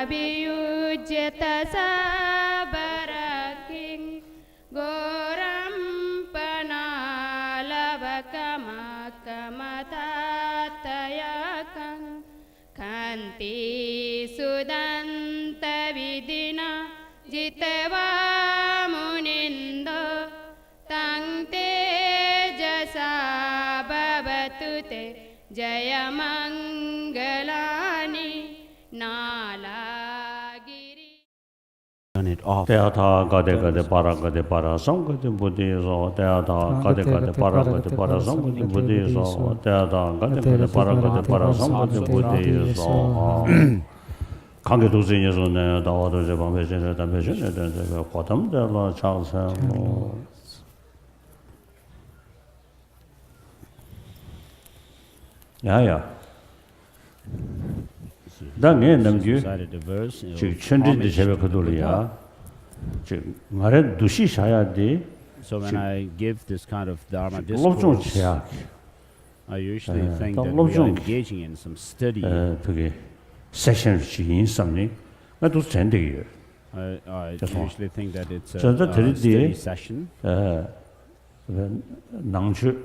abhiyujyata sabaraking goram panalavakamakamatatayakan kanti sudanta vidina jitava munindo tang tejasa bhavatute jayamangalani nalagiri. Turn it off. Teatha gade para samgati buddhi so teatha gade para samgati buddhi so teatha gade para samgati buddhi so 강게 도생에서는 나와도 저 방배전에 담배전에 저 고담들로 차서 야야 당에 남주 즉 천지의 제배 그돌이야 즉 말에 두시 샤야 돼. So when I give this kind of Dharma discourse, I usually think that we are engaging in some study. 그게 세션 시인 something. 나도 전데요. I usually think that it's a study session. 낭주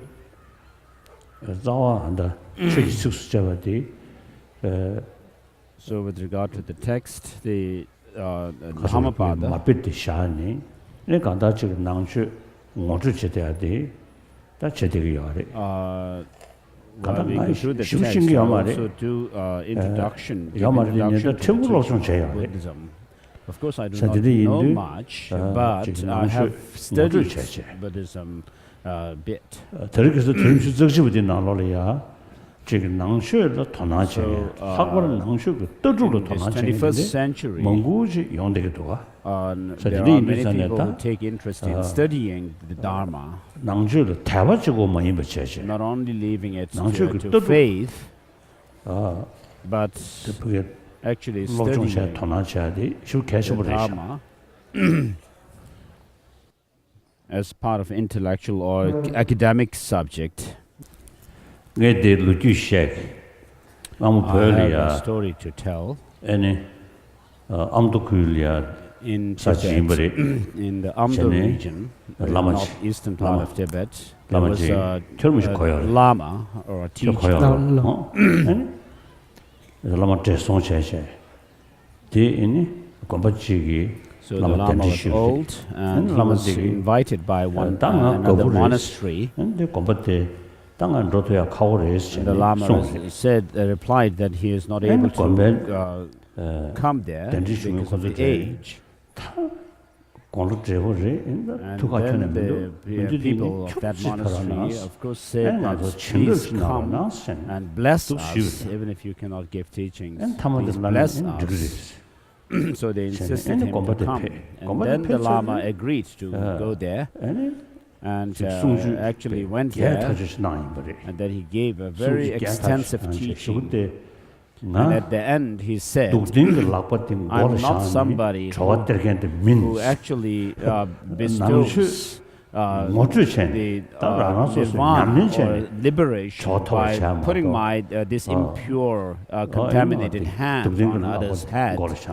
자와한다. 책수수자와디. So with regard to the text, the Dhammapada. 마피티 샤니. 내가 간다 지금 낭주 모두 제대야디. 다 제대로야. While we go through the text, we also do introduction to Buddhism. Of course, I do not know much, but I have studied Buddhism a bit. So, in the 21st century, there are many people who take interest in studying the Dharma, not only leaving it to faith, but actually studying the Dharma as part of intellectual or academic subject. I have a story to tell. In Tibet, in the Amdo region, the northeastern part of Tibet, there was a Lama, or a teacher. So the Lama was old, and he was invited by another monastery. And the Lama replied that he is not able to come there because of the age. And then the people of that monastery, of course, said that please come and bless us, even if you cannot give teachings, please bless us. So they insisted him to come. And then the Lama agreed to go there. And actually went there, and then he gave a very extensive teaching. And at the end he said, I'm not somebody who actually bestows the nirvana or liberation by putting my this impure, contaminated hand on others' head. But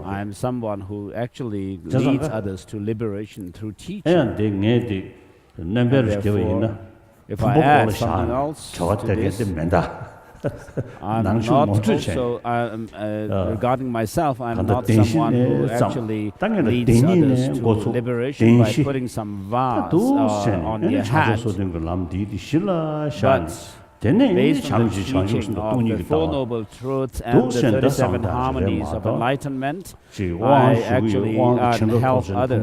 I am someone who actually leads others to liberation through teaching. Therefore, if I add something else to this, I'm not also, regarding myself, I'm not someone who actually leads others to liberation by putting some vase on their hat. But based on the teaching of the Four Noble Truths and the 37 Harmonies of Enlightenment, I actually help others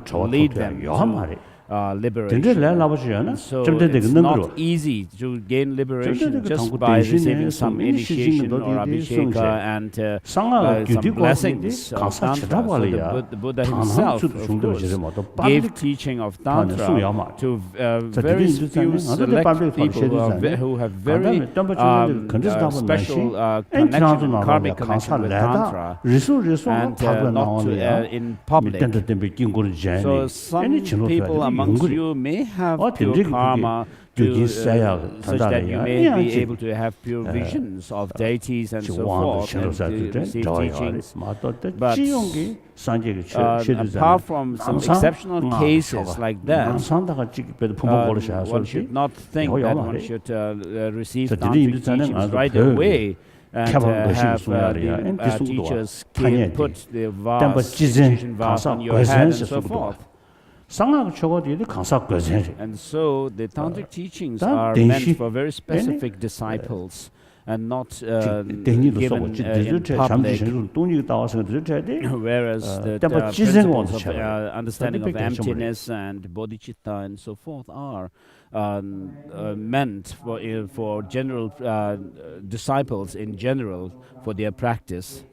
to lead them to liberation. So it's not easy to gain liberation just by receiving some initiation or abhisheka and some blessings of Tantra. So the Buddha himself, of course, gave teaching of Tantra to very few select people who have very special connection, karmic connection with Tantra, and not in public. So some people amongst 용구리. you may have 어, pure 된적이 karma 그게 있어야 such that you may 단단해야 be able to have pure visions of deities and so forth and to receive teachings. But apart from some exceptional cases like that, one should not think that one should receive tantric teachings right away and have the teachers put the vase, teaching vase on your head and so forth. And so the tantric teachings are meant for very specific disciples and not given in public, whereas the principles of understanding of emptiness and bodhicitta and so forth are meant for general disciples in general for their practice.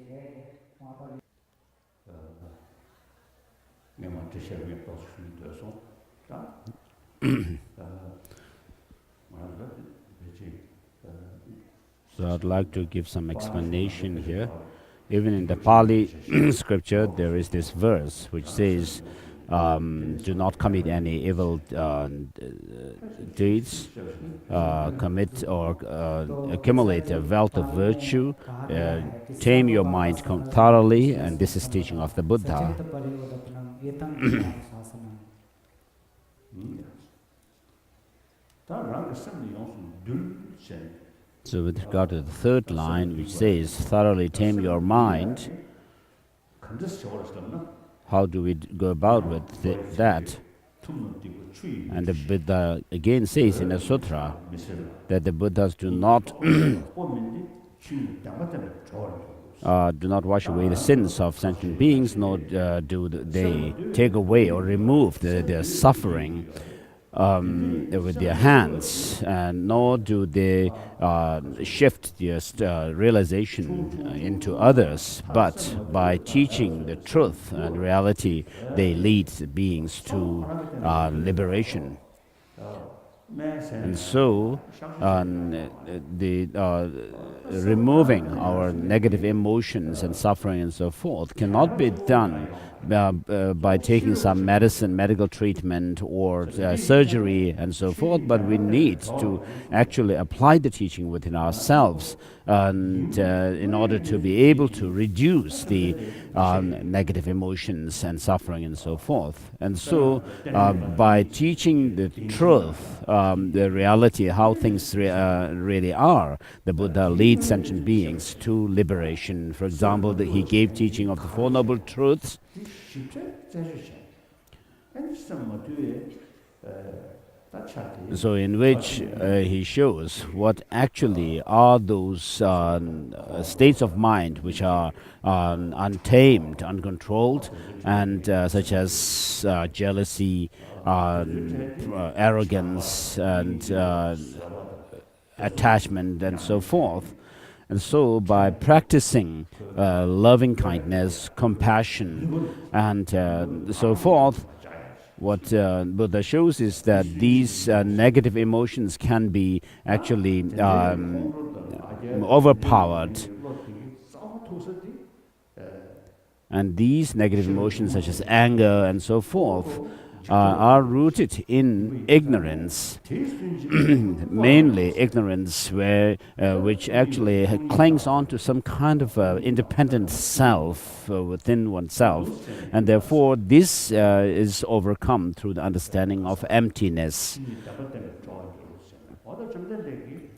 So I'd like to give some explanation here. Even in the Pali scripture, there is this verse which says, do not commit any evil deeds, commit or accumulate a wealth of virtue, tame your mind thoroughly, and this is teaching of the Buddha. So with regard to the third line, which says, thoroughly tame your mind, how do we go about with that? And the Buddha again says in a sutra that the Buddhas do not wash away the sins of sentient beings, nor do they take away or remove their suffering with their hands, and nor do they shift their realization into others, but by teaching the truth and reality, they lead the beings to liberation. And so, removing our negative emotions and suffering and so forth cannot be done by taking some medical treatment or surgery and so forth, but we need to actually apply the teaching within ourselves and in order to be able to reduce the negative emotions and suffering and so forth. And so by teaching the truth, the reality, how things really are, the Buddha leads sentient beings to liberation. For example, he gave teaching of the Four Noble Truths. So in which he shows what actually are those states of mind which are untamed, uncontrolled, and such as jealousy, arrogance, and attachment, and so forth. And so by practicing loving kindness, compassion, and so forth, what Buddha shows is that these negative emotions can be actually overpowered. And these negative emotions, such as anger and so forth, are rooted in ignorance, mainly ignorance which actually clings on to some kind of independent self within oneself, and therefore this is overcome through the understanding of emptiness.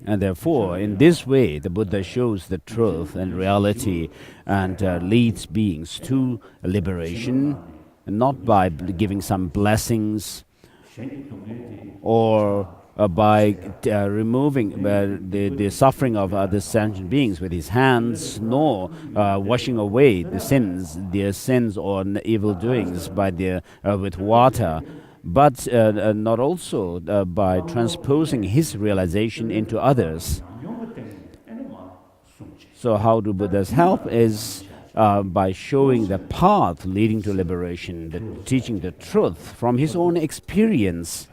And therefore, in this way, the Buddha shows the truth and reality and leads beings to liberation, not by giving some blessings or by removing the suffering of other sentient beings with his hands, nor washing away their sins or evil doings with water, but not also by transposing his realization into others. So how do Buddhas help is by showing the path leading to liberation, teaching the truth from his own experience.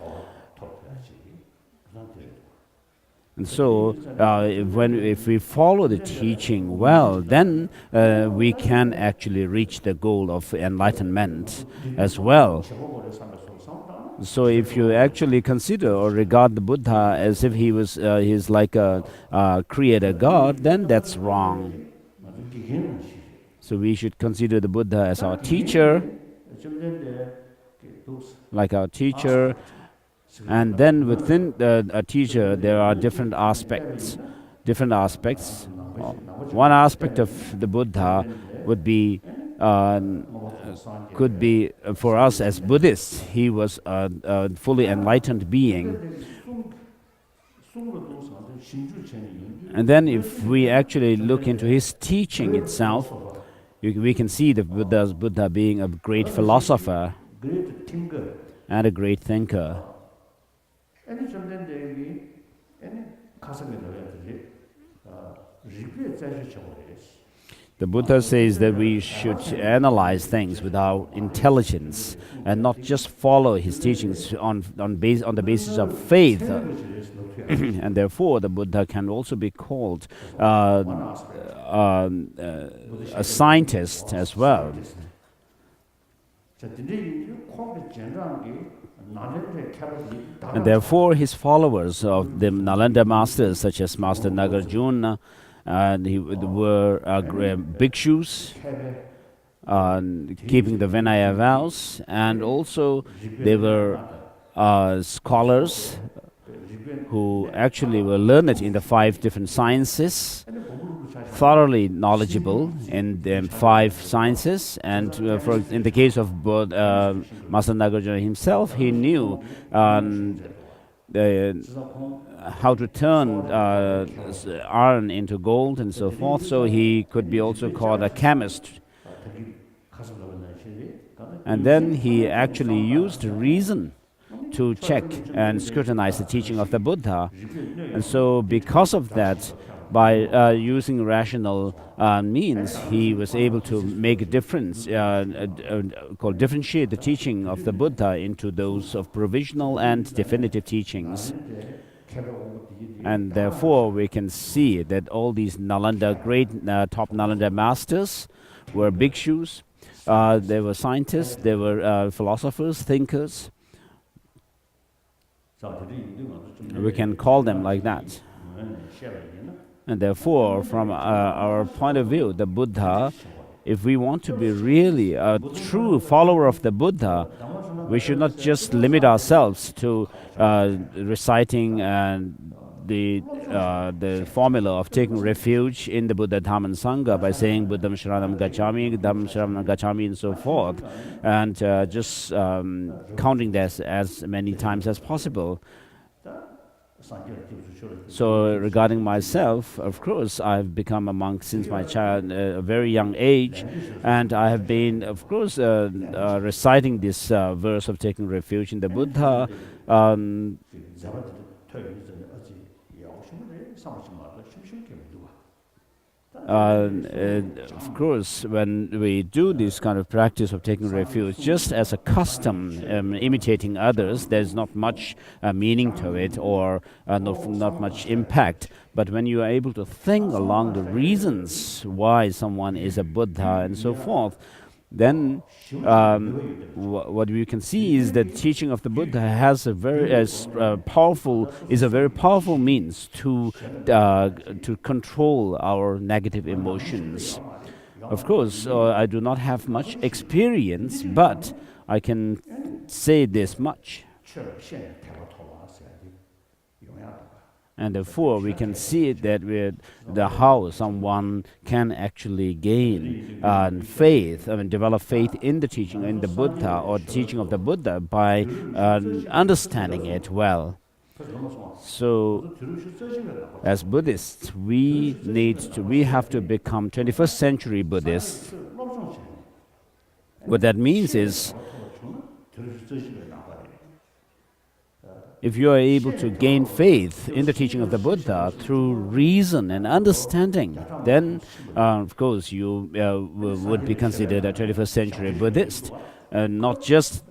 And so, if we follow the teaching well, then we can actually reach the goal of enlightenment as well. So, if you actually consider or regard the Buddha as if he's like a creator God, then that's wrong. So, we should consider the Buddha as our teacher, like our teacher. And then within a teacher, there are different aspects. One aspect of the Buddha would be, could be for us as Buddhists, he was a fully enlightened being. And then if we actually look into his teaching itself, we can see the Buddha being a great philosopher and a great thinker. The Buddha says that we should analyze things with our intelligence and not just follow his teachings on the basis of faith. And therefore, the Buddha can also be called a scientist as well. And therefore, his followers of the Nalanda masters, such as Master Nagarjuna, he were bhikshus, keeping the Vinaya vows, and also they were scholars who actually were learned in the 5 different sciences, thoroughly knowledgeable in the 5 sciences. And in the case of Master Nagarjuna himself, he knew how to turn iron into gold and so forth, so he could be also called a chemist. And then he actually used reason to check and scrutinize the teaching of the Buddha. And so because of that, by using rational means, he was able to make a difference, differentiate the teaching of the Buddha into those of provisional and definitive teachings. And therefore, we can see that all these Nalanda, top Nalanda masters were bhikshus, they were scientists, they were philosophers, thinkers. We can call them like that. And therefore, from our point of view, the Buddha, if we want to be really a true follower of the Buddha, we should not just limit ourselves to reciting the formula of taking refuge in the Buddha, Dhamma and Sangha by saying Buddham Sharanam Gacchami, Dhammam Sharanam Gacchami, and so forth, and just counting this as many times as possible. So regarding myself, of course, I've become a monk since my a very young age, and I have been, of course, reciting this verse of taking refuge in the Buddha. Of course, when we do this kind of practice of taking refuge, just as a custom, imitating others, there's not much meaning to it, or not much impact. But when you are able to think along the reasons why someone is a Buddha and so forth, then what we can see is that the teaching of the Buddha has a very powerful means to control our negative emotions. Of course, I do not have much experience, but I can say this much. And therefore, we can see that how someone can actually gain faith, develop faith in the teaching in the Buddha or the teaching of the Buddha by understanding it well. So, as Buddhists, we have to become 21st century Buddhists. What that means is, if you are able to gain faith in the teaching of the Buddha through reason and understanding, then of course you would be considered a 21st century Buddhist. not just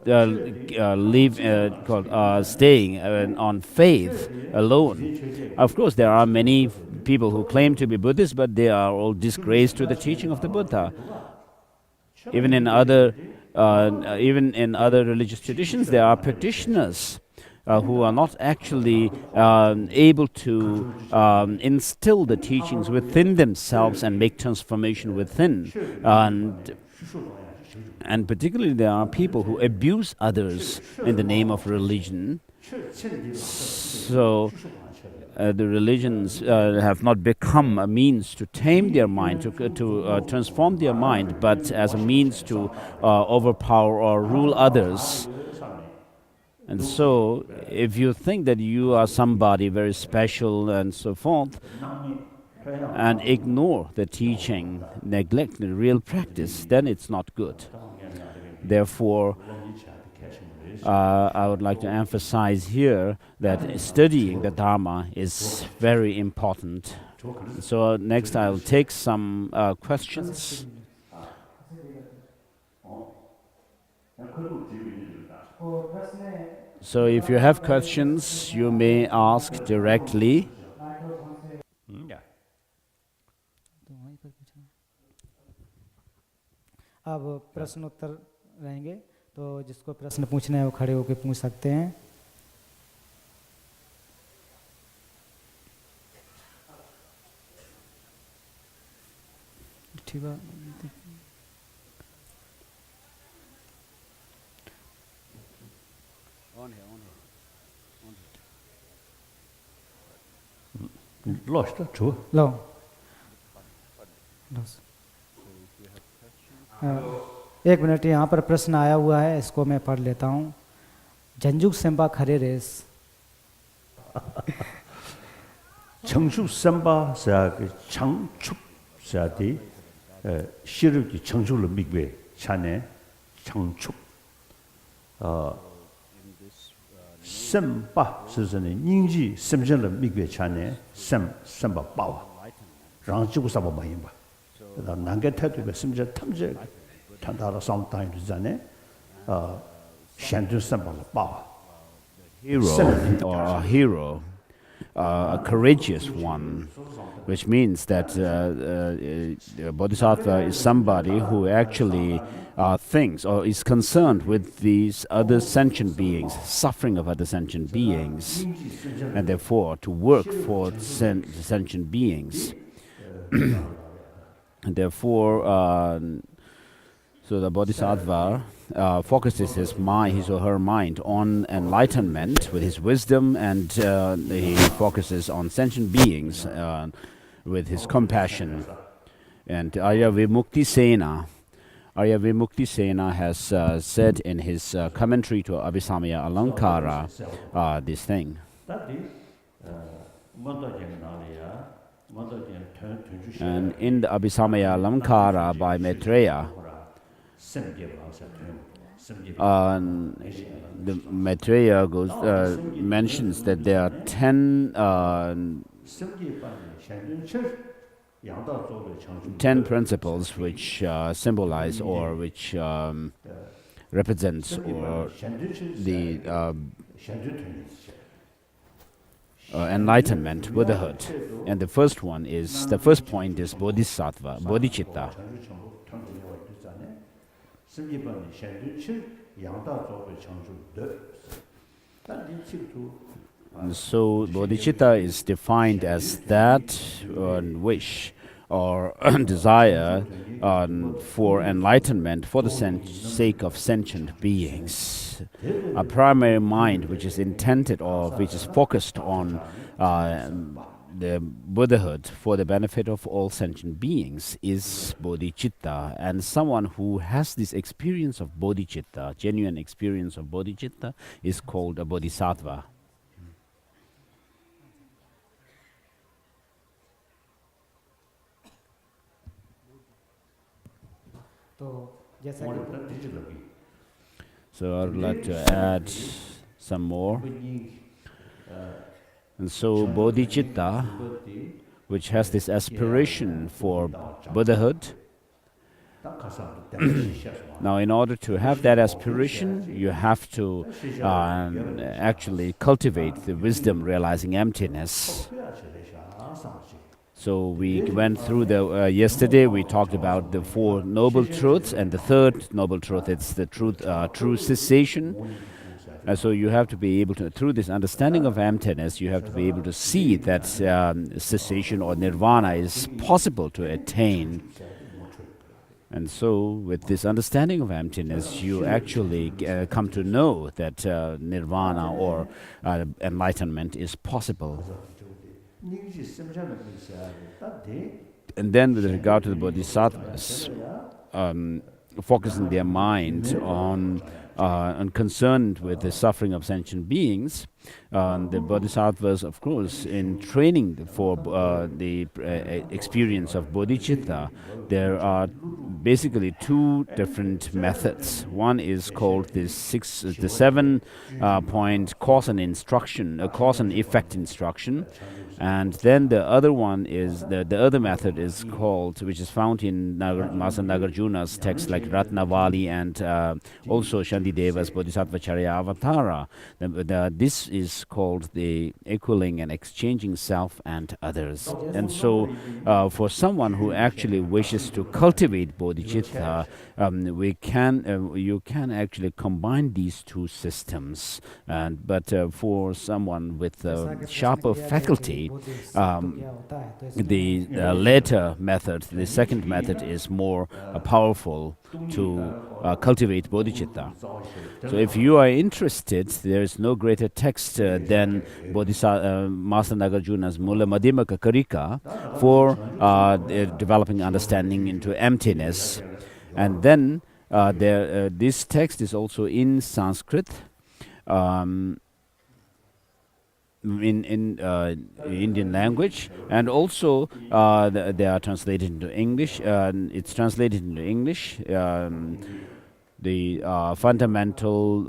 staying on faith alone. Of course, there are many people who claim to be Buddhists, but they are all disgraced to the teaching of the Buddha. Even in other religious traditions, there are practitioners who are not actually able to instill the teachings within themselves and make transformation within. And particularly there are people who abuse others in the name of religion. So the religions have not become a means to tame their mind, to transform their mind, but as a means to overpower or rule others. And so, if you think that you are somebody very special and so forth, and ignore the teaching, neglect the real practice, then it's not good. Therefore, I would like to emphasize here that studying the Dharma is very important. So next I'll take some questions. So if you have questions, you may ask directly. अब प्रश्न उत्तर रहेंगे, तो जिसको प्रश्न पूछना है वो खड़े होकर पूछ सकते हैं. ठीक है. Lost, true. लो. एक मिनट, यहाँ पर प्रश्न आया हुआ है, इसको मैं पढ़ लेता हूँ. झंझुक सेंबा खरे race. 청축 삼바 사그 청축 사디 시르기 청축을 미괴 차네 청축 삼바 스스는 닝지 삼전을 미괴 차네 삼바 바와 랑지고 삼바 마인바 난게 태도가 심지어 탐제 탄다라 상타인도 전에 샹두 삼바 바와 hero, a courageous one, which means that a bodhisattva is somebody who actually thinks or is concerned with these other sentient beings, suffering of other sentient beings, and therefore to work for sentient beings. And therefore, so the bodhisattva focuses his or her mind on enlightenment with his wisdom, and he focuses on sentient beings with his compassion. And Arya Vimukti Sena has said in his commentary to Abhisamaya Alankara this thing. And in the Abhisamaya Alankara by Maitreya, the Maitreya mentions that there are 10 principles which symbolize or which represents or the enlightenment, Buddhahood. And the first point is Bodhisattva, Bodhicitta. And so bodhicitta is defined as that wish or desire for enlightenment for the sake of sentient beings. A primary mind which is intended or which is focused on the Buddhahood for the benefit of all sentient beings is bodhicitta. And someone who has this experience of bodhicitta, genuine experience of bodhicitta, is called a bodhisattva. So I would like to add some more. And so bodhicitta, which has this aspiration for Buddhahood, Now, in order to have that aspiration, you have to actually cultivate the wisdom realizing emptiness. So we went through the yesterday we talked about the four noble truths, and the third noble truth, it's the truth, true cessation. So you have to be able to, through this understanding of emptiness, you have to be able to see that cessation or nirvana is possible to attain. And so with this understanding of emptiness, you actually come to know that nirvana or enlightenment is possible. And then with regard to the bodhisattvas, focusing their mind on concerned with the suffering of sentient beings, the bodhisattvas, of course, in training for the experience of bodhicitta, there are basically two different methods. One is called the 7-point cause and effect instruction. And then the other one is, the other method is called, which is found in Master Nagarjuna's text like Ratnavali and also Shantideva's Bodhisattvacharya Avatara. This is called the equaling and exchanging self and others. And so for someone who actually wishes to cultivate bodhicitta, you can actually combine these two systems. But for someone with sharper faculty, the later method, the second method, is more powerful to cultivate bodhicitta. So if you are interested, there is no greater text than Master Nagarjuna's Mula Madhyamaka Karika for developing understanding into emptiness. And then this text is also in Sanskrit, in Indian language, and also they are translated into English. It's translated into English. The fundamental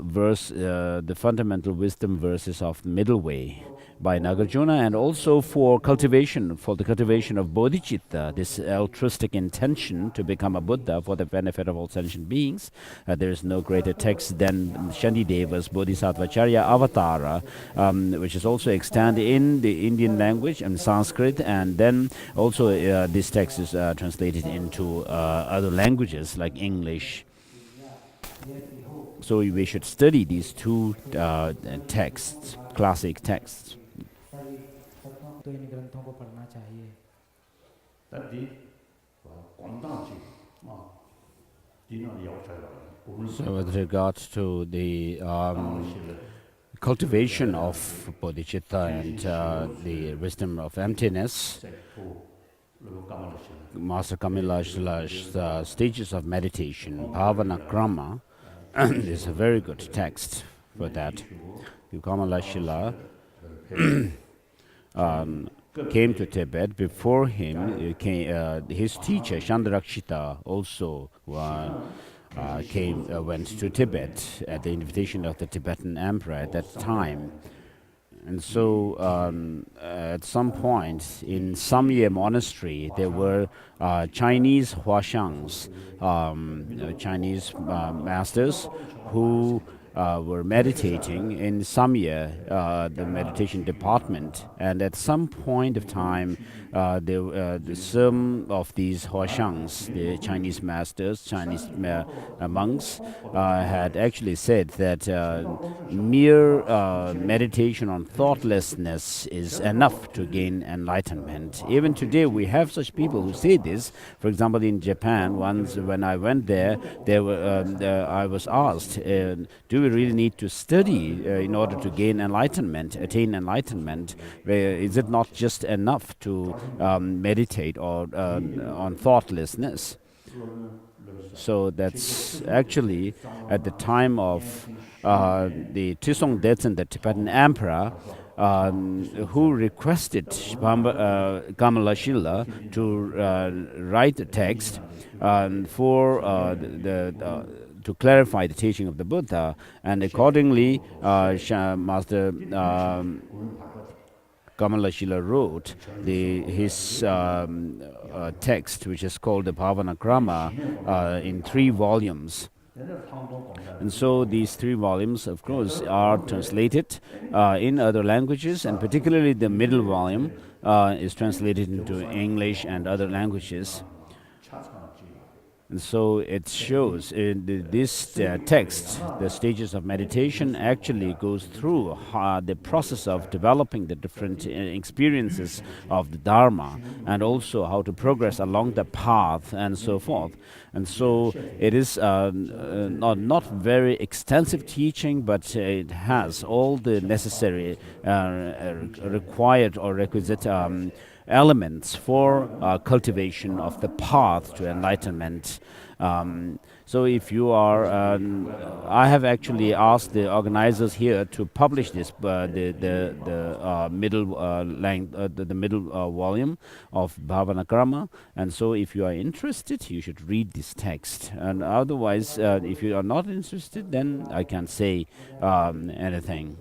wisdom verses of the Middle Way by Nagarjuna, and also for the cultivation of bodhicitta, this altruistic intention to become a Buddha for the benefit of all sentient beings. There is no greater text than Shantideva's Bodhisattvacharya Avatara, which is also extant in the Indian language and Sanskrit, and then also this text is translated into other languages like English. So we should study these two texts, classic texts. So with regards to the cultivation of bodhicitta and the wisdom of emptiness, Master Kamilashila's stages of meditation, Bhavana Krama, is a very good text for that. Kamalashila came to Tibet. Before him, his teacher Chandrakshita also went to Tibet at the invitation of the Tibetan emperor at that time. And so at some point in Samye monastery, there were Chinese Huashangs, Chinese masters who were meditating in Samye, the meditation department. And at some point of time, some of these Huashangs, the Chinese masters, Chinese monks, had actually said that mere meditation on thoughtlessness is enough to gain enlightenment. Even today, we have such people who say this. For example, in Japan, once when I went there, I was asked, do we really need to study in order to gain enlightenment, attain enlightenment? Is it not just enough to meditate or on thoughtlessness? So that's actually at the time of the Trisong Detsen, the Tibetan emperor, who requested Kamalashila to write a text for to clarify the teaching of the Buddha, and accordingly, Master Kamalashila wrote his text, which is called the Bhavanakrama, in 3 volumes. And so these 3 volumes, of course, are translated in other languages, and particularly the middle volume is translated into English and other languages. And so it shows in this text, the stages of meditation actually goes through the process of developing the different experiences of the Dharma, and also how to progress along the path and so forth. And so it is not very extensive teaching, but it has all the necessary required or requisite elements for cultivation of the path to enlightenment. So if you are, I have actually asked the organizers here to publish this, the middle volume of Bhavanakrama, and so if you are interested, you should read this text. And otherwise, if you are not interested, then I can't say anything.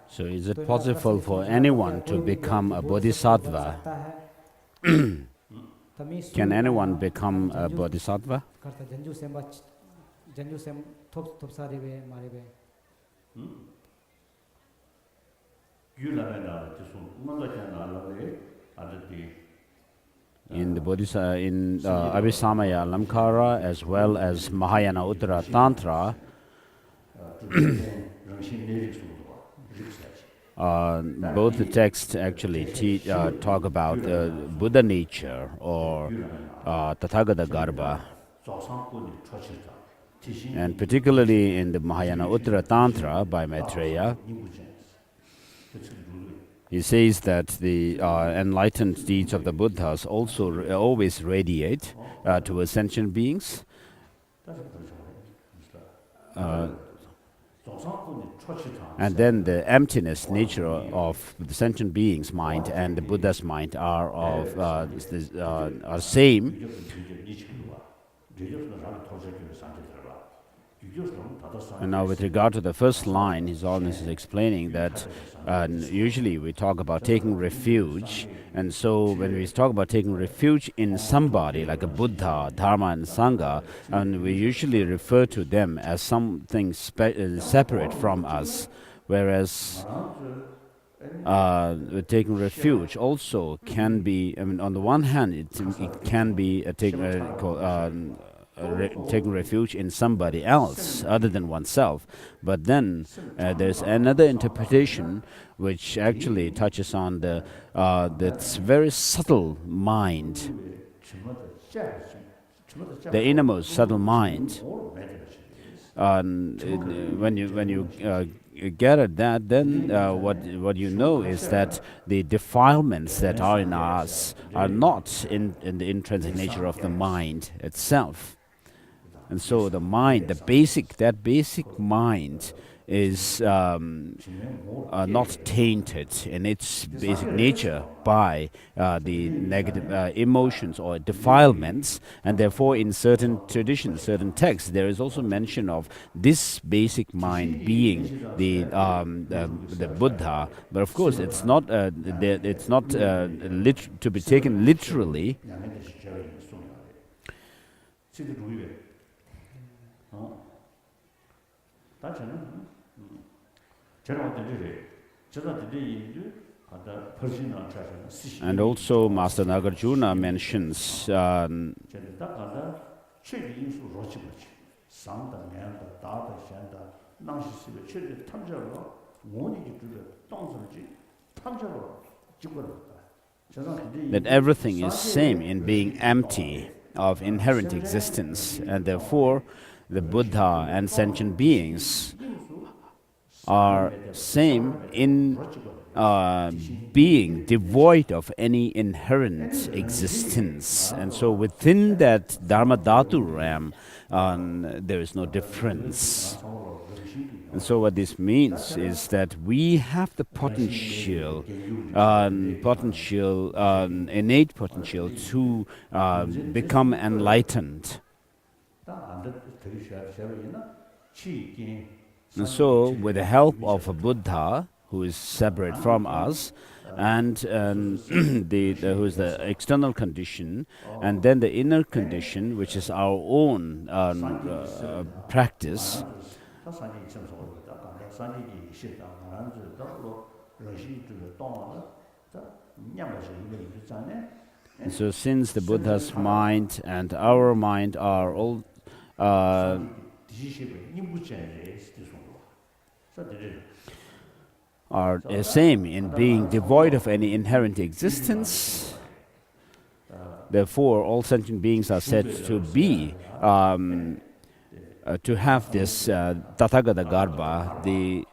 So is it possible for anyone to become a bodhisattva? Can anyone become a bodhisattva? In the Abhisamaya Lamkara as well as Mahayana Uttara Tantra, both the texts actually talk about Buddha nature or Tathagata Garbha. And particularly in the Mahayana Uttara Tantra by Maitreya, he says that the enlightened deeds of the Buddhas also always radiate to sentient beings. And then the emptiness nature of the sentient being's mind and the Buddha's mind are same. And now with regard to the first line, His Holiness is explaining that usually we talk about taking refuge, and so when we talk about taking refuge in somebody like a Buddha, Dharma and Sangha, and we usually refer to them as something separate from us, whereas taking refuge also can be, I mean, on the one hand it can be taking refuge in somebody else other than oneself. But then there's another interpretation which actually touches on that's very subtle mind, the innermost subtle mind. When you get at that, then what you know is that the defilements that are in us are not in the intrinsic nature of the mind itself. And so the mind, that basic mind is not tainted in its basic nature by the negative emotions or defilements, and therefore in certain traditions, certain texts, there is also mention of this basic mind being the Buddha. But of course, it's not to be taken literally. And also Master Nagarjuna mentions that everything is same in being empty of inherent existence, and therefore the Buddha and sentient beings are same in being devoid of any inherent existence. And so within that Dharma Dhatu realm, there is no difference. And so what this means is that we have the potential, innate potential to become enlightened. And so, with the help of a Buddha who is separate from us, and who is the external condition, and then the inner condition, which is our own practice. And so, since the Buddha's mind and our mind are all same in being devoid of any inherent existence, therefore all sentient beings are said to be to have this Tathagata Garbha, the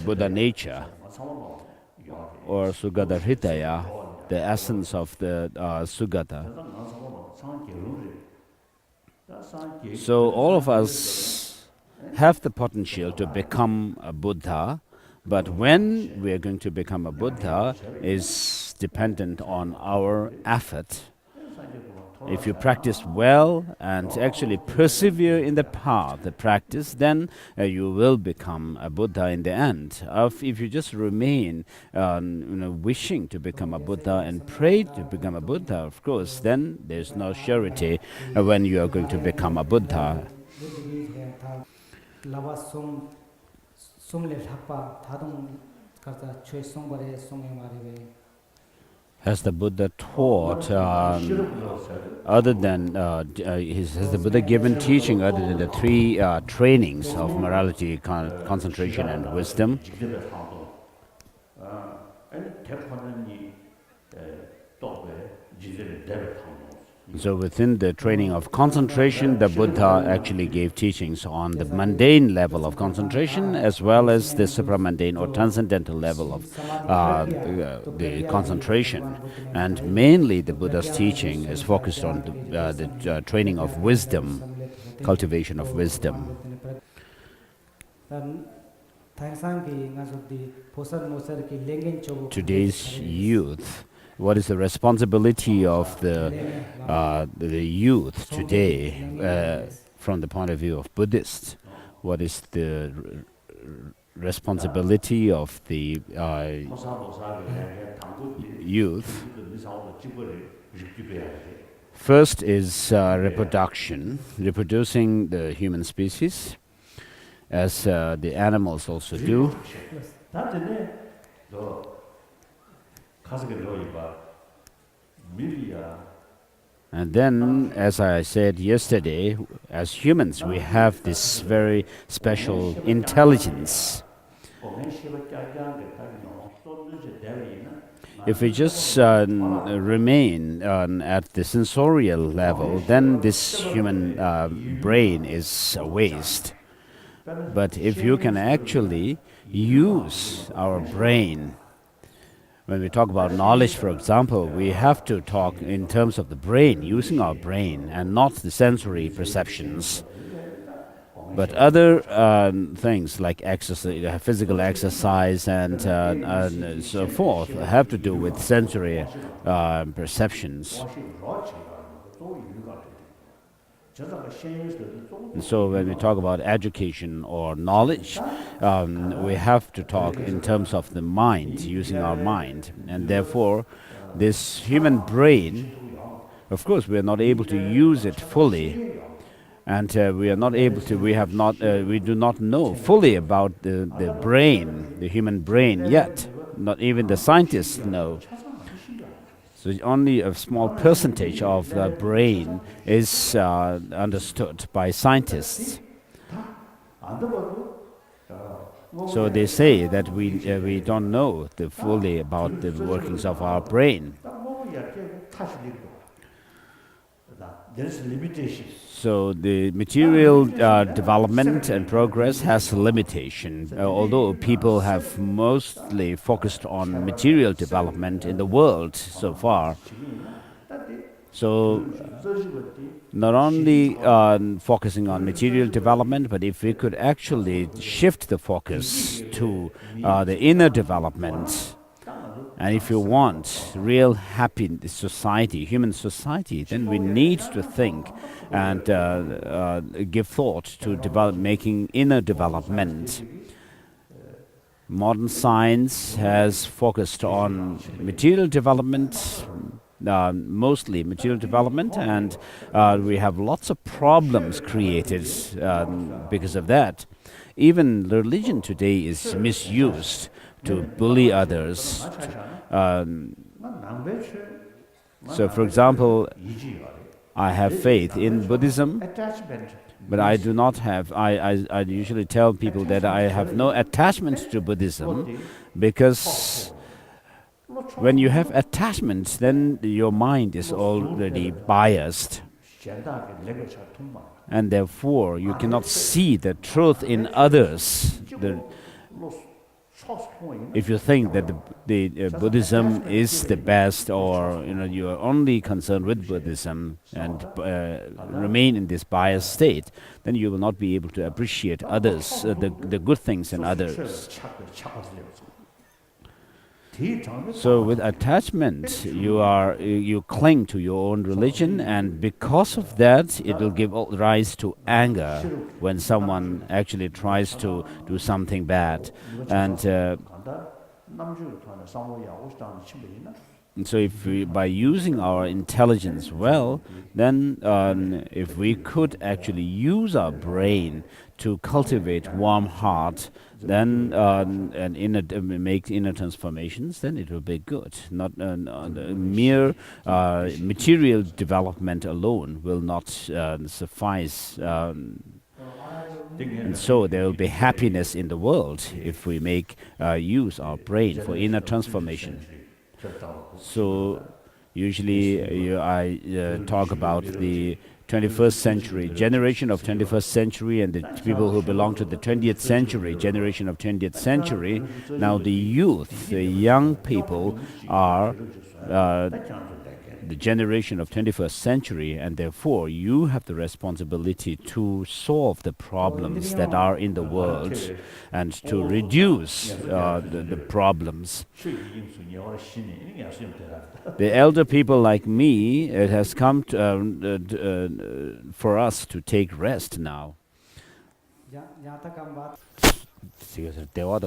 Buddha nature, or Sugata Hritaya, the essence of the Sugata. So all of us have the potential to become a Buddha, but when we are going to become a Buddha is dependent on our effort. If you practice well and actually persevere in the path, the practice, then you will become a Buddha in the end. If you just remain wishing to become a Buddha and pray to become a Buddha, of course, then there's no surety when you are going to become a Buddha. Has the Buddha taught other than has the Buddha given teaching other than the three trainings of morality, concentration, and wisdom? So within the training of concentration, the Buddha actually gave teachings on the mundane level of concentration as well as the supramundane or transcendental level of the concentration. And mainly the Buddha's teaching is focused on the training of wisdom, cultivation of wisdom. Today's youth, what is the responsibility of the youth today from the point of view of Buddhists? What is the responsibility of the youth? First is reproduction, reproducing the human species, as the animals also do. And then, as I said yesterday, as humans we have this very special intelligence. If we just remain at the sensorial level, then this human brain is a waste. But if you can actually use our brain, when we talk about knowledge, for example, we have to talk in terms of the brain, using our brain, and not the sensory perceptions. But other things like exercise, physical exercise and so forth have to do with sensory perceptions. And so when we talk about education or knowledge, we have to talk in terms of the mind, using our mind. And therefore, this human brain, of course, we are not able to use it fully. And we are not able to, we do not know fully about the brain, the human brain yet. Not even the scientists know. So only a small percentage of the brain is understood by scientists. So they say that we don't know fully about the workings of our brain. There is limitation. So the material development and progress has limitation. Although people have mostly focused on material development in the world so far, So not only focusing on material development, but if we could actually shift the focus to the inner development, and if you want real happy society, human society, then we need to think and give thought to making inner development. Modern science has focused on material development, mostly material development, and we have lots of problems created because of that. Even religion today is misused to bully others. So, for example, I have faith in Buddhism, but I do not have, I usually tell people that I have no attachment to Buddhism, because when you have attachment, then your mind is already biased, and therefore you cannot see the truth in others. If you think that the Buddhism is the best, or you are only concerned with Buddhism and remain in this biased state, then you will not be able to appreciate others, the good things in others. So with attachment, you cling to your own religion, and because of that, it will give rise to anger when someone actually tries to do something bad. And so if we, by using our intelligence well, then if we could actually use our brain to cultivate warm heart, then and make inner transformations, then it will be good. Not mere material development alone will not suffice. And so there will be happiness in the world if we make use our brain for inner transformation. So usually I talk about the 21st century, generation of 21st century, and the people who belong to the 20th century, generation of 20th century. Now the youth, the young people are the generation of 21st century, and therefore you have the responsibility to solve the problems that are in the world and to reduce the problems. The elder people like me, it has come for us to take rest now. तो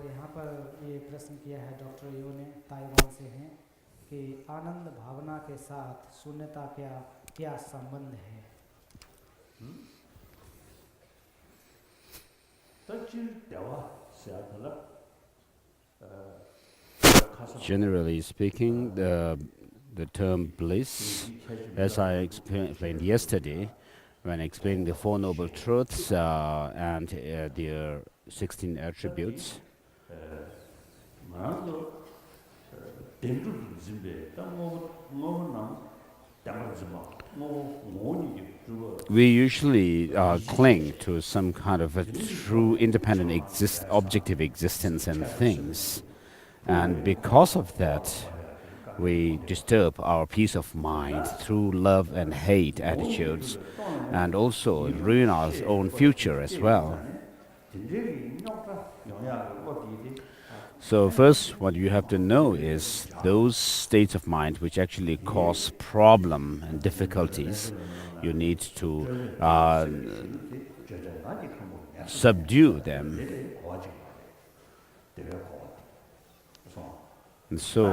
यहाँ पर ये प्रश्न किया है doctor you ने, Taiwan से हैं, कि आनंद भावना के साथ शून्यता क्या संबंध है? Generally speaking, the term bliss, as I explained yesterday, when explaining the Four Noble Truths and their 16 attributes, we usually cling to some kind of a true independent objective existence and things. And because of that, we disturb our peace of mind through love and hate attitudes, and also ruin our own future as well. So first, what you have to know is those states of mind which actually cause problem and difficulties, you need to subdue them. And so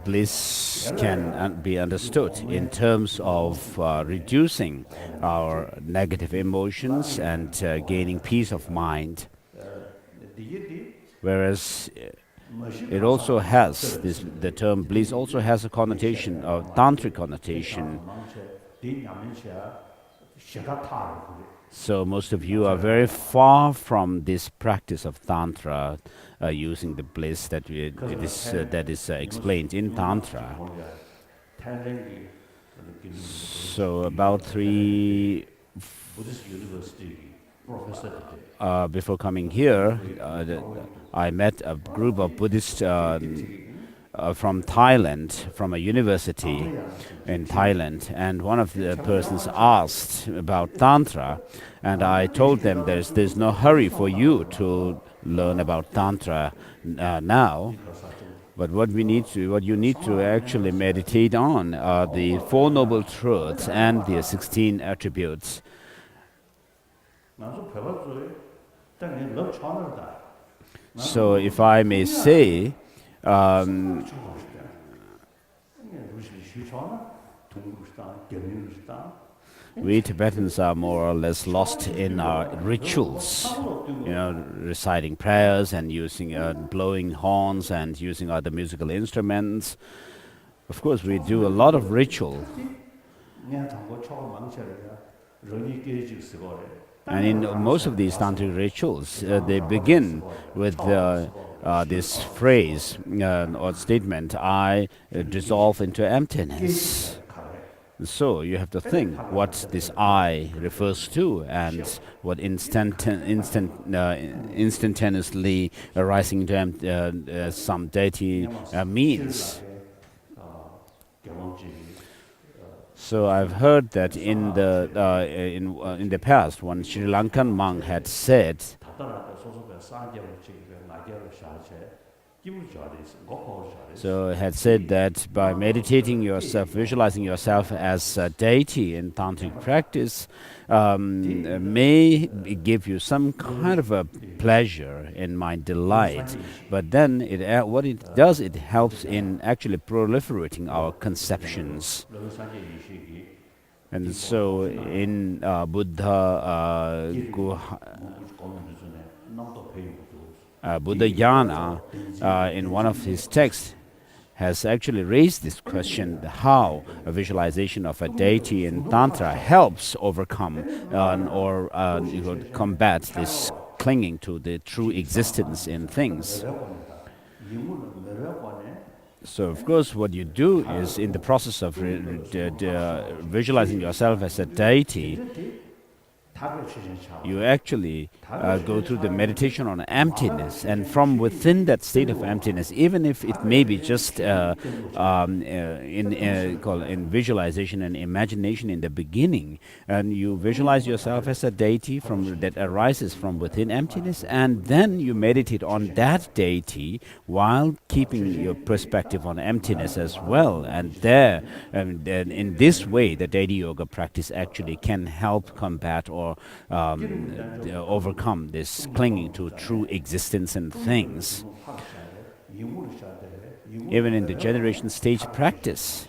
bliss can be understood in terms of reducing our negative emotions and gaining peace of mind. Whereas it also has, the term bliss also has a connotation, a tantric connotation. So most of you are very far from this practice of Tantra, using the bliss that that is explained in Tantra. So about Buddhist University professor before coming here, I met a group of Buddhists from Thailand, from a university in Thailand, and one of the persons asked about Tantra, and I told them there's no hurry for you to learn about Tantra now, but what you need to actually meditate on are the Four Noble Truths and the 16 attributes. So if I may say, we Tibetans are more or less lost in our rituals, reciting prayers and using blowing horns and using other musical instruments. Of course, we do a lot of ritual. And in most of these tantric rituals, they begin with this phrase or statement, I dissolve into emptiness. So you have to think what this I refers to and what instantaneously arising into some deity means. So I've heard that in the past, one Sri Lankan monk had said, that by meditating yourself, visualizing yourself as a deity in tantric practice, may give you some kind of a pleasure in mind, delight. But then what it does, it helps in actually proliferating our conceptions. And so in Buddhayana, in one of his texts, has actually raised this question, how a visualization of a deity in Tantra helps overcome or combat this clinging to the true existence in things. So, of course, what you do is, in the process of visualizing yourself as a deity, you actually go through the meditation on emptiness, and from within that state of emptiness, even if it may be just in visualization and imagination in the beginning, and you visualize yourself as a deity that arises from within emptiness, and then you meditate on that deity while keeping your perspective on emptiness as well. And in this way, the deity yoga practice actually can help combat or overcome this clinging to true existence in things. Even in the generation stage practice,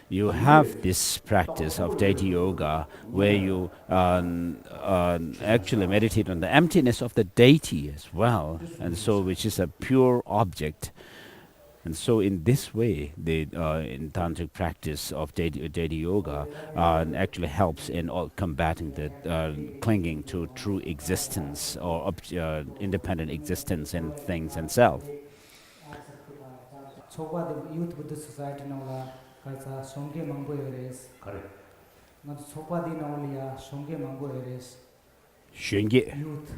you have this practice of deity yoga where you actually meditate on the emptiness of the deity as well, and so which is a pure object. And so in this way, the in tantric practice of deity yoga actually helps in combating the clinging to true existence or independent existence in things and self. Youth Buddhist Society now kalsa songke mangbo eres. Correct. Not sopa di naulia songke mangbo eres. Shenge. Youth.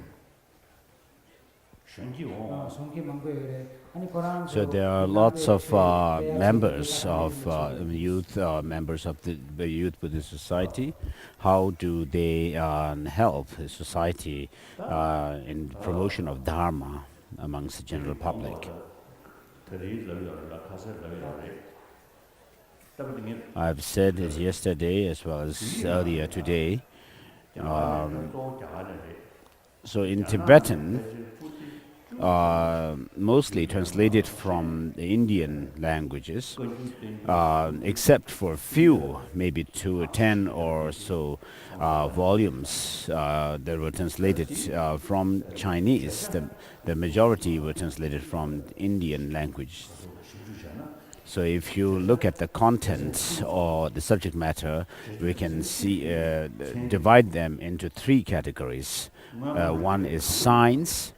So there are lots of members of youth members of the Youth Buddhist Society. How do they help the society in promotion of Dharma amongst the general public? I've said it yesterday as well as earlier today. So in Tibetan, mostly translated from the Indian languages, except for a few, maybe 2 or 10 or so volumes that were translated from Chinese. The majority were translated from Indian language. So if you look at the content or the subject matter, we can see divide them into three categories. One is science,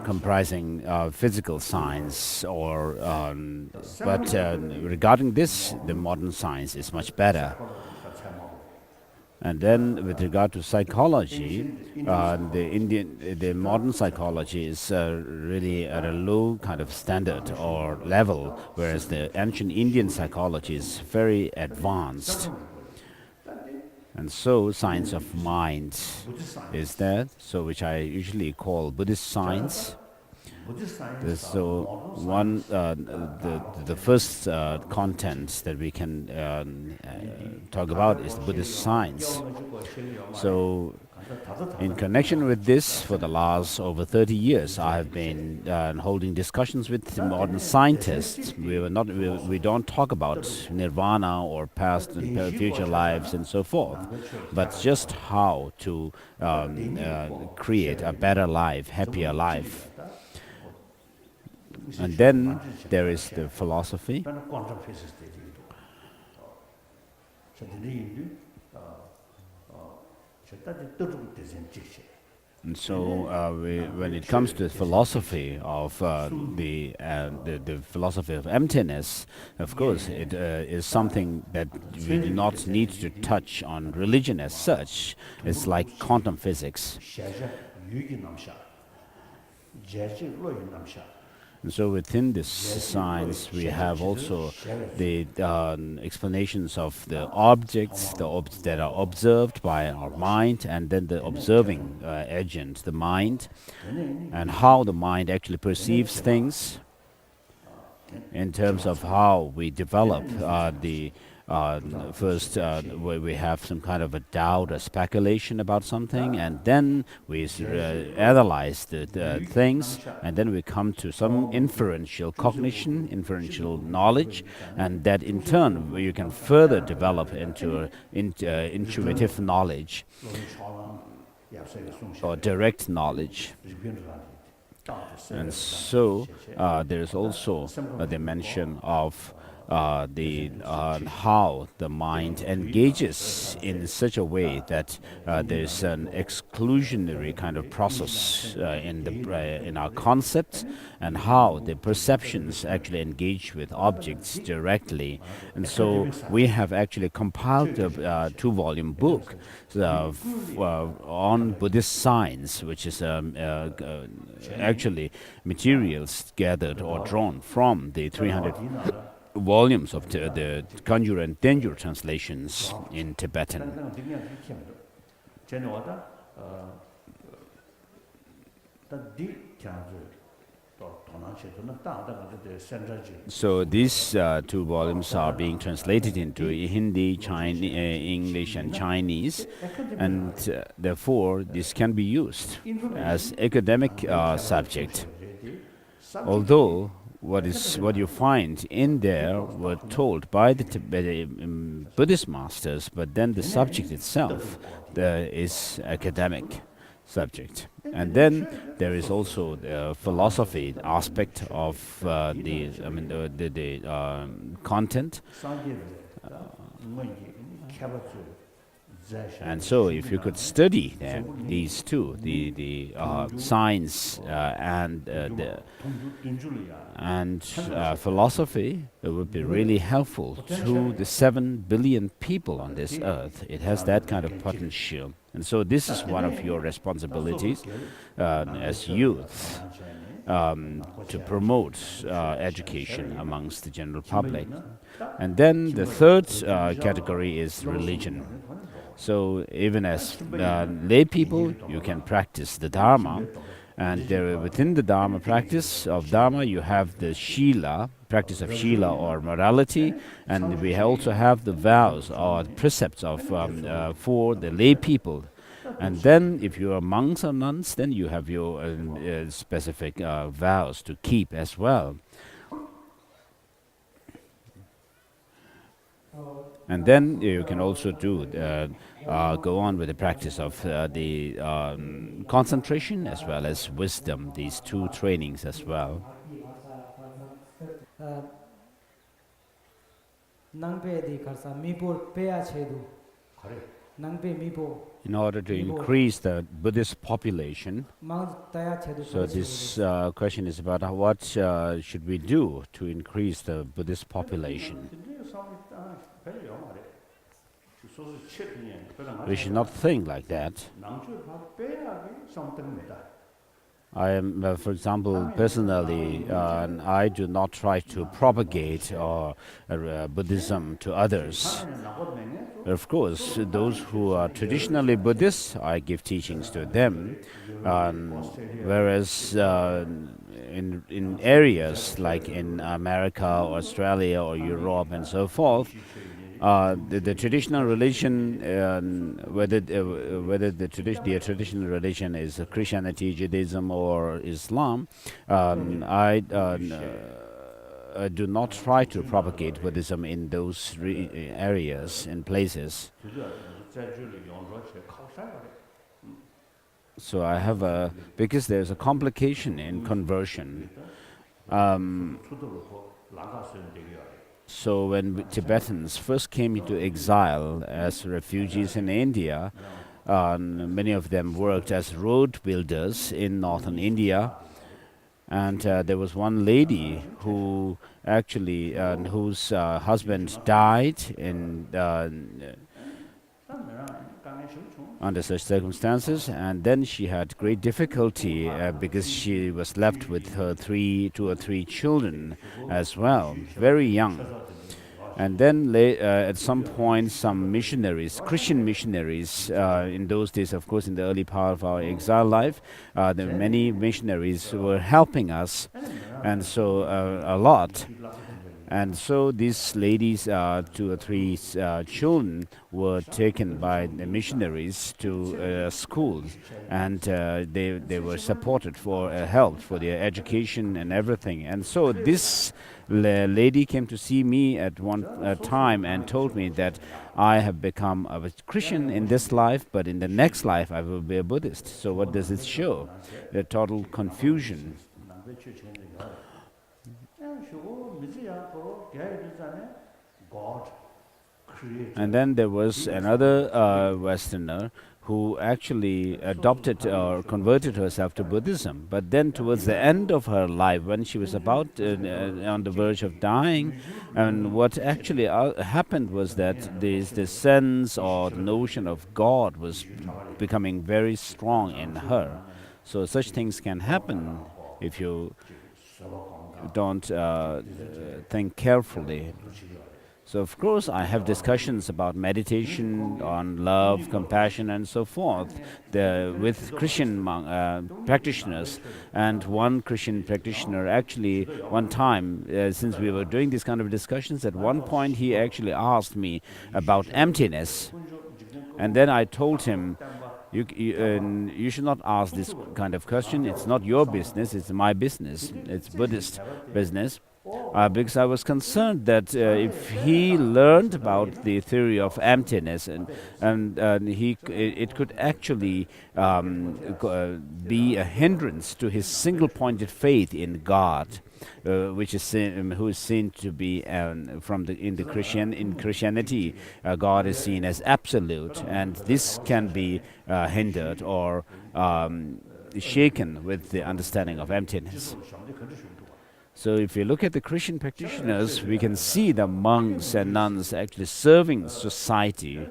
comprising physical science, but regarding this, the modern science is much better. And then, with regard to psychology, the modern psychology is really at a low kind of standard or level, whereas the ancient Indian psychology is very advanced. And so, science of mind is that, so which I usually call Buddhist science. So the first content that we can talk about is the Buddhist science. So in connection with this, for the last over 30 years, I have been holding discussions with modern scientists. We don't talk about nirvana or past and future lives and so forth, but just how to create a better life, happier life. And then there is the philosophy. And so when it comes to the philosophy of the philosophy of emptiness, of course, it is something that we do not need to touch on religion as such. It's like quantum physics. And so within this science, we have also the explanations of the objects, that are observed by our mind, and then the observing agent, the mind, and how the mind actually perceives things in terms of how we develop first we have some kind of a doubt, a speculation about something, and then we analyze the things, and then we come to some inferential cognition, inferential knowledge, and that in turn you can further develop into intuitive knowledge or direct knowledge. And so there is also a dimension of how the mind engages in such a way that there is an exclusionary kind of process in our concepts, and how the perceptions actually engage with objects directly. And so we have actually compiled a 2-volume book on Buddhist science, which is actually materials gathered or drawn from the 300 volumes of the Kanjur and Tenjur translations in Tibetan. So these 2 volumes are being translated into Hindi, English and Chinese, and therefore this can be used as academic subject. Although what you find in there were told by the Buddhist masters, but then the subject itself is academic subject. And then there is also the philosophy aspect of the content. And so if you could study these two, the science and philosophy, it would be really helpful to the 7 billion people on this earth. It has that kind of potential. And so this is one of your responsibilities as youth, to promote education amongst the general public. And then the third category is religion. So even as lay people, you can practice the Dharma, and within the Dharma practice of Dharma, you have the Shila, practice of Shila or morality, and we also have the vows or precepts of for the lay people. And then if you are monks or nuns, then you have your specific vows to keep as well. And then you can also go on with the practice of the concentration as well as wisdom, these 2 trainings as well. nangpe di karsa mipur pea chedu nangpe mipo in order to increase the Buddhist population. mang taya chedu So this question is about what should we do to increase the Buddhist population. We should not think like that. I am, for example, personally, I do not try to propagate Buddhism to others. Of course, those who are traditionally Buddhists, I give teachings to them. Whereas in areas like in America, or Australia, or Europe, and so forth, the traditional religion, whether the traditional religion is Christianity, Judaism, or Islam, I do not try to propagate Buddhism in those areas and places. So I have because there's a complication in conversion. So when Tibetans first came into exile as refugees in India, many of them worked as road builders in northern India. And there was one lady who actually, whose husband died under such circumstances, and then she had great difficulty because she was left with her 2 or 3 children as well, very young. And then at some point, some missionaries, Christian missionaries, in those days, of course, in the early part of our exile life, many missionaries were helping us, and so a lot. And so these ladies, 2 or 3 children, were taken by the missionaries to schools, and they were supported for help for their education and everything. And so this lady came to see me at one time and told me that I have become a Christian in this life, but in the next life I will be a Buddhist. So what does it show? The total confusion. And then there was another Westerner who actually adopted or converted herself to Buddhism. But then towards the end of her life, when she was about on the verge of dying, and what actually happened was that the sense or notion of God was becoming very strong in her. So such things can happen if you don't think carefully. So of course I have discussions about meditation, on love, compassion, and so forth with Christian practitioners. And one Christian practitioner actually, one time, since we were doing these kind of discussions, at one point he actually asked me about emptiness. And then I told him, you should not ask this kind of question. It's not your business, it's my business. It's Buddhist business. Because I was concerned that if he learned about the theory of emptiness, and it could actually be a hindrance to his single-pointed faith in God, which is who is seen to be in Christianity, God is seen as absolute, and this can be hindered or shaken with the understanding of emptiness. So if you look at the Christian practitioners, we can see the monks and nuns actually serving society.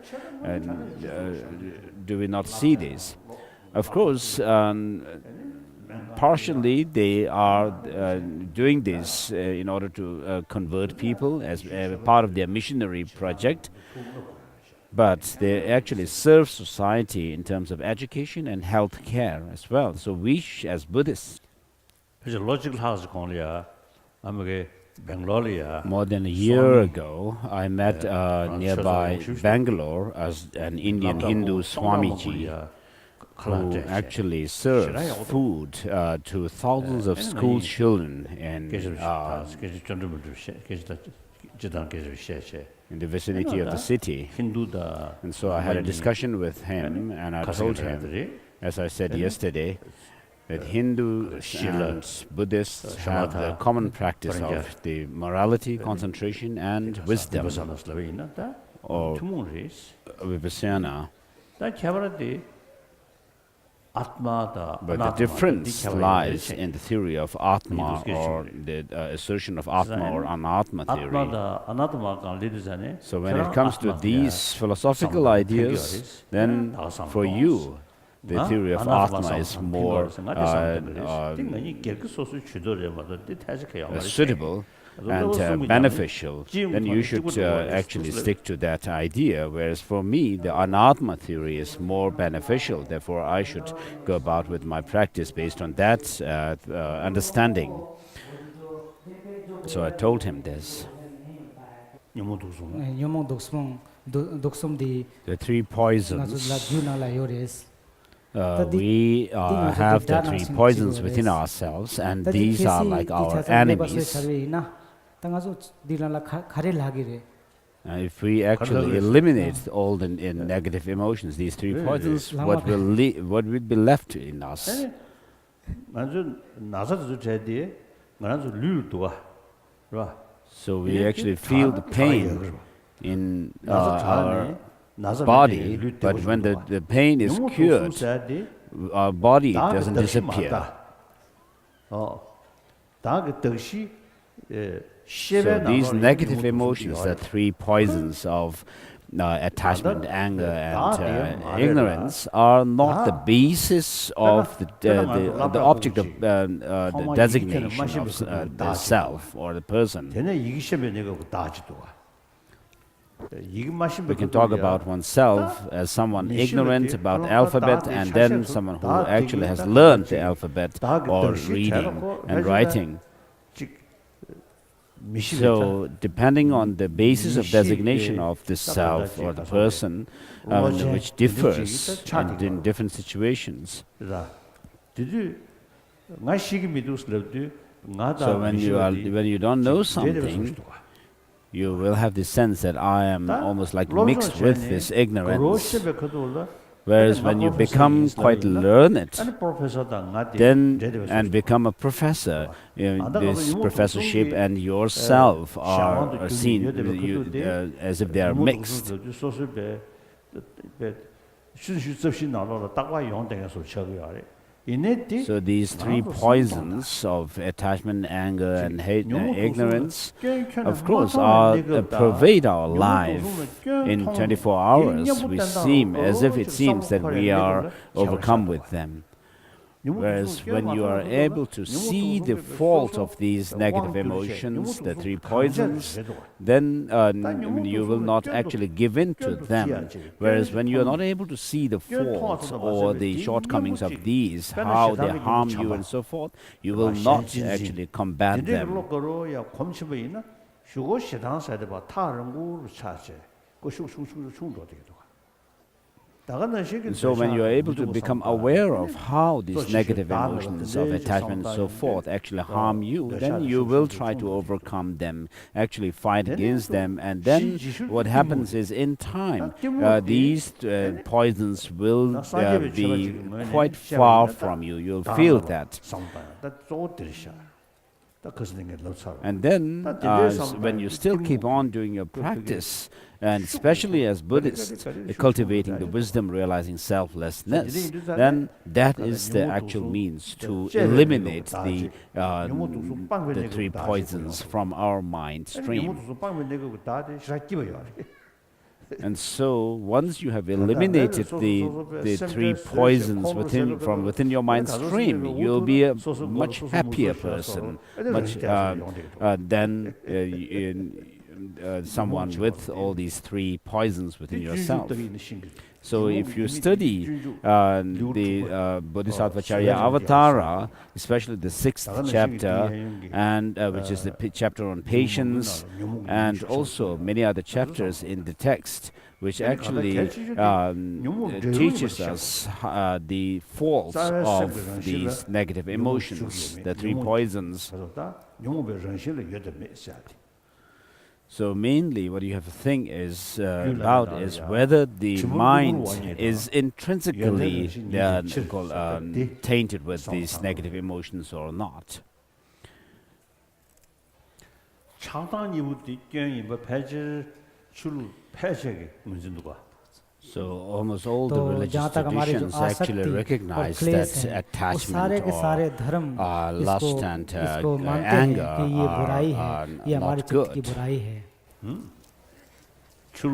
Do we not see this? Of course, partially they are doing this in order to convert people as part of their missionary project. But they actually serve society in terms of education and health care as well. So we, as Buddhists, more than a year ago, I met nearby Bangalore as an Indian Hindu Swamiji who actually serves food to thousands of school children in the vicinity of the city. And so I had a discussion with him, and I told him, as I said yesterday, that Hindus and Buddhists have the common practice of the morality, concentration, and wisdom, or vipassana. But the difference lies in the theory of Atma, or the assertion of Atma or Anatma theory. So when it comes to these philosophical ideas, then for you, the theory of Atma is more suitable and beneficial, then you should actually stick to that idea. Whereas for me, the Anatma theory is more beneficial. Therefore, I should go about with my practice based on that understanding. So I told him this. The three poisons. We have the three poisons within ourselves, and these are like our enemies. If we actually eliminate all the negative emotions, these three poisons, what will be left in us? So we actually feel the pain in our body, but when the pain is cured, our body doesn't disappear. So these negative emotions, the three poisons of attachment, anger, and ignorance, are not the basis of the object of the designation of the self or the person. We can talk about oneself as someone ignorant about alphabet, and then someone who actually has learned the alphabet or reading and writing. So, depending on the basis of designation of the self or the person, which differs in different situations. So when you don't know something, you will have the sense that I am almost like mixed with this ignorance. Whereas when you become quite learned, then and become a professor, this professorship and yourself are seen as if they are mixed. So these three poisons of attachment, anger, and hate, ignorance, of course, pervade our life. In 24 hours, we seem as if it seems that we are overcome with them. Whereas when you are able to see the fault of these negative emotions, the three poisons, then you will not actually give in to them. Whereas when you are not able to see the faults or the shortcomings of these, how they harm you and so forth, you will not actually combat them. And so when you are able to become aware of how these negative emotions of attachment and so forth actually harm you, then you will try to overcome them, actually fight against them, and then what happens is in time, these poisons will be quite far from you. You'll feel that. And then when you still keep on doing your practice, and especially as Buddhists, cultivating the wisdom, realizing selflessness, then that is the actual means to eliminate the three poisons from our mind stream. And so, once you have eliminated the three poisons from within your mind stream, you'll be a much happier person, much than someone with all these three poisons within yourself. So if you study the Bodhisattvacharya Avatara, especially the 6th chapter, and which is the chapter on patience, and also many other chapters in the text, which actually teaches us the faults of these negative emotions, the three poisons. So mainly what you have to think is about is whether the mind is intrinsically tainted with these negative emotions or not. So almost all the religious traditions actually recognize that attachment or lust and anger are not good. So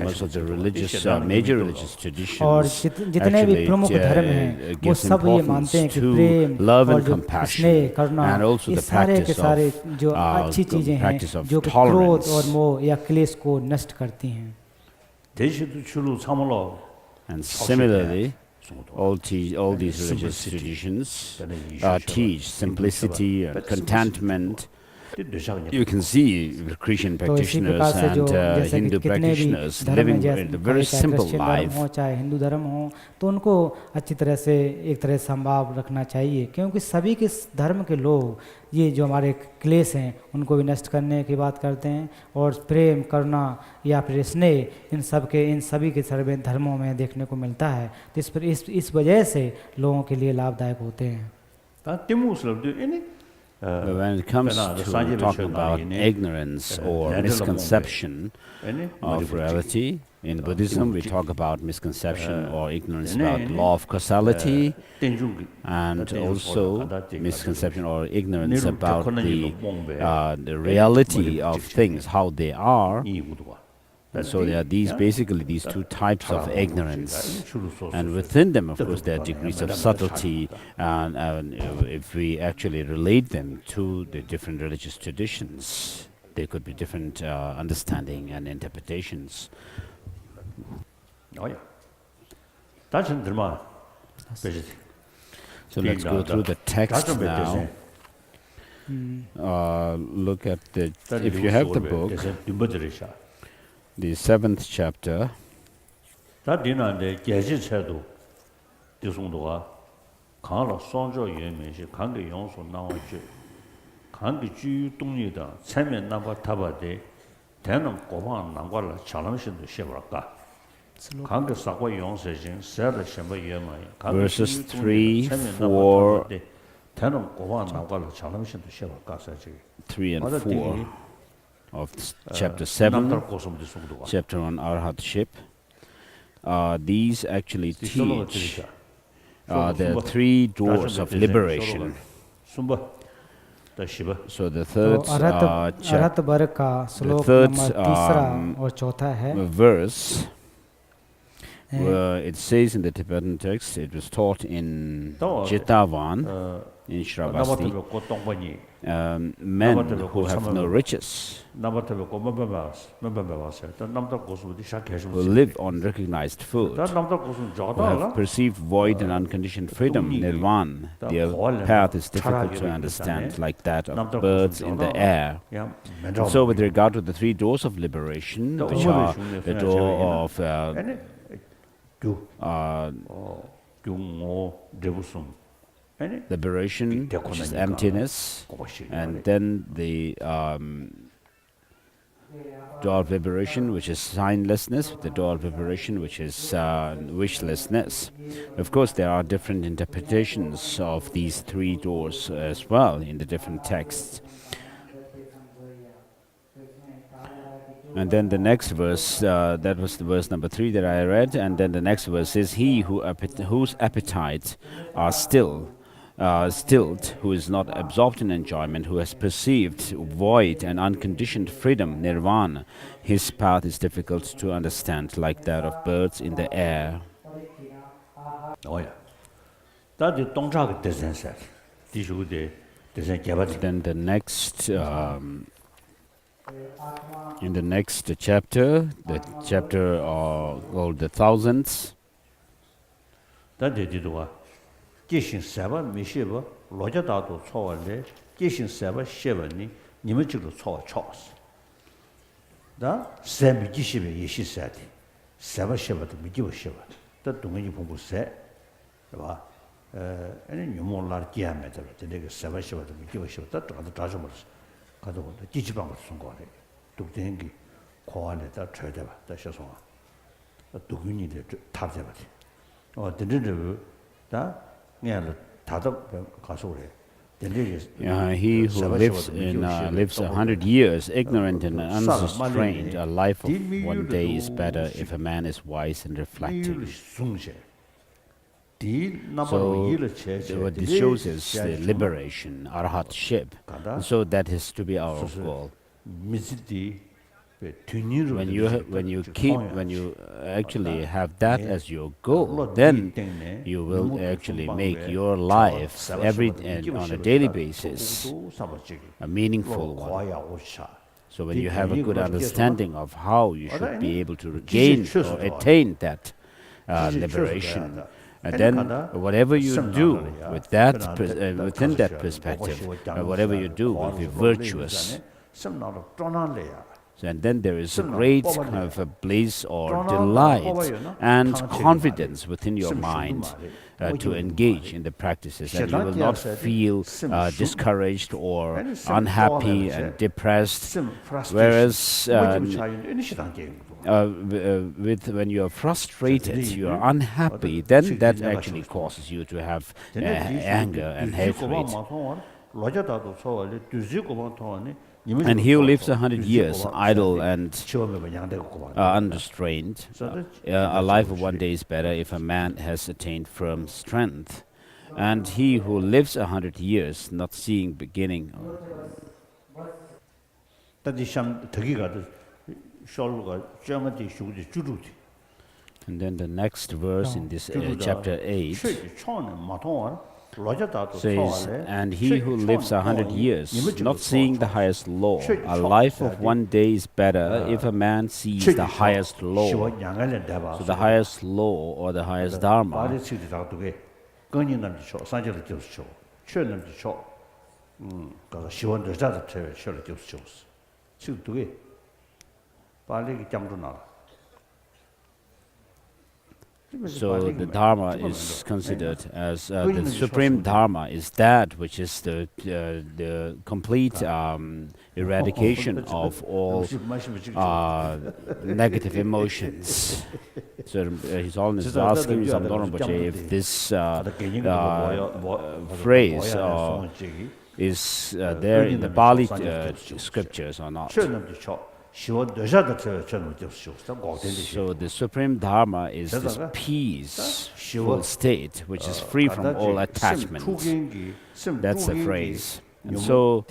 most of the religious, major religious traditions actually gives importance to love and compassion, and also the practice of tolerance. And similarly, all these religious traditions teach simplicity and contentment. You can see Christian practitioners and Hindu practitioners living a very simple life. Hindu धर्म हो तो उनको अच्छी तरह से एक तरह संभाव रखना चाहिए, क्योंकि सभी के धर्म के लोग ये जो हमारे क्लेश हैं उनको भी नष्ट करने की बात करते हैं, और प्रेम करुणा या फिर स्नेह इन सभी के सर्वे धर्मों में देखने को मिलता है। तो इस वजह से लोगों के लिए लाभदायक होते हैं। But when it comes to talking about ignorance or misconception of reality, in Buddhism we talk about misconception or ignorance about the law of causality, and also misconception or ignorance about the reality of things, how they are. And so there are basically these two types of ignorance, and within them, of course, there are degrees of subtlety, and if we actually relate them to the different religious traditions, there could be different understanding and interpretations. So let's go through the text now. Look at if you have the book, the 7th chapter. Verses 3, 4, 3 and 4 of chapter 7, chapter on Arhatship. These actually teach there are 3 doors of liberation. So the third verse, it says in the Tibetan text, it was taught in Jetavan, in Shravasti, men who have no riches, who live on recognized food, who have perceived void and unconditioned freedom, nirvana. Their path is difficult to understand, like that of birds in the air. So with regard to the 3 doors of liberation, which are the door of liberation, which is emptiness, and then the door of liberation, which is signlessness, the door of liberation, which is wishlessness. Of course, there are different interpretations of these 3 doors as well in the different texts. And then the next verse, that was the verse number 3 that I read, and then the next verse is, he whose appetites are stilled, who is not absorbed in enjoyment, who has perceived void and unconditioned freedom, nirvana, his path is difficult to understand, like that of birds in the air. Then the next, in the next chapter, the chapter called the Thousands, 계신 세바 미시바 로자다도 초월래 계신 세바 셰바니 님을지로 초왔어 다 세미 기시베 예시사디 세바 셰바도 미기버 셰바 더 동행이 봉부세 봐 and you more like diameter, the nigger 7 short, give a short, that other Tajamers, Kado, the Digibank Sungore, took the Hengi, Koale, that trader, that's just one. Do you need to tap them? Or the little that near the Tata Casore. He who lives 100 years, ignorant and unrestrained, a life of one day is better if a man is wise and reflecting. So what this shows is the liberation, arhatship. So that is to be our goal. When you actually have that as your goal, then you will actually make your life on a daily basis a meaningful one. So when you have a good understanding of how you should be able to gain or attain that liberation, and then whatever you do with that within that perspective, whatever you do will be virtuous. And then there is a great kind of a bliss or delight and confidence within your mind to engage in the practices, and you will not feel discouraged or unhappy and depressed. Whereas when you are frustrated, you are unhappy, then that actually causes you to have anger and hatred. And he who lives 100 years idle and unrestrained, a life of one day is better if a man has attained firm strength. And he who lives 100 years not seeing beginning. And then the next verse in this chapter 8 says, and he who lives 100 years, not seeing the highest law, a life of one day is better if a man sees the highest law. So the highest law or the highest Dharma So the Dharma is considered as the supreme Dharma is that which is the complete eradication of all negative emotions. So His Holiness is asking Samdhoron Boche if this phrase is there in the Pali scriptures or not. So the supreme Dharma is this peaceful state which is free from all attachment. That's the phrase. And so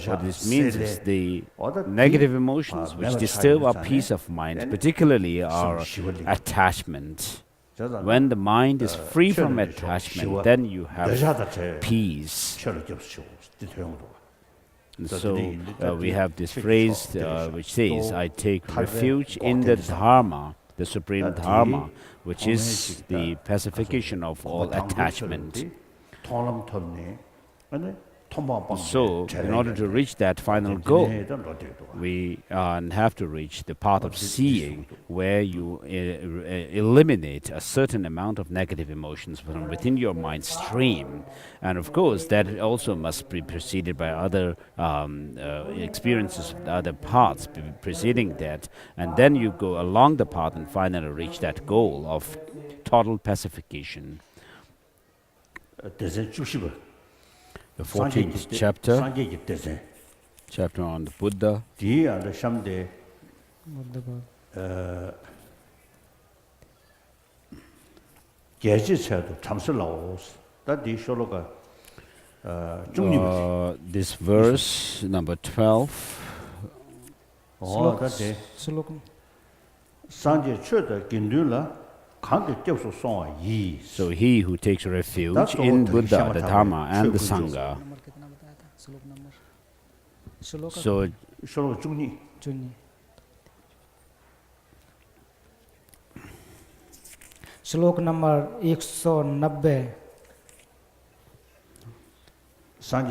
what this means is the negative emotions which disturb our peace of mind, particularly our attachment. When the mind is free from attachment, then you have peace. And so we have this phrase which says, I take refuge in the Dharma, the supreme Dharma, which is the pacification of all attachment. So, in order to reach that final goal, we have to reach the path of seeing, where you eliminate a certain amount of negative emotions from within your mind stream. And of course, that also must be preceded by other experiences, other paths preceding that. And then you go along the path and finally reach that goal of total pacification. The 14th chapter on the Buddha. This verse, number 12. So he who takes refuge in Buddha, the Dharma, and the Sangha. So Shlok number 190. So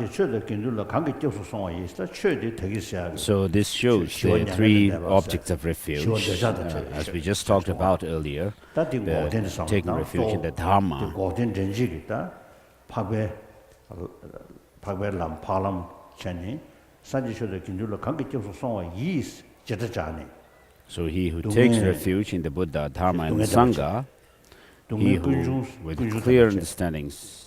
this shows the three objects of refuge, as we just talked about earlier, taking refuge in the Dharma. So he who takes refuge in the Buddha, Dharma and Sangha, he who with clear understandings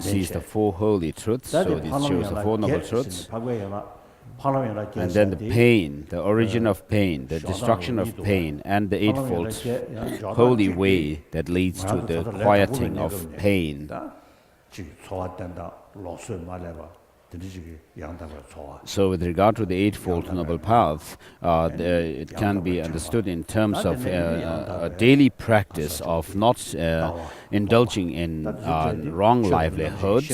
sees the four holy truths, so this shows the four noble truths, and then the pain, the origin of pain, the destruction of pain, and the Eightfold holy way that leads to the quieting of pain. So with regard to the Eightfold Noble Path, it can be understood in terms of a daily practice of not indulging in wrong livelihood.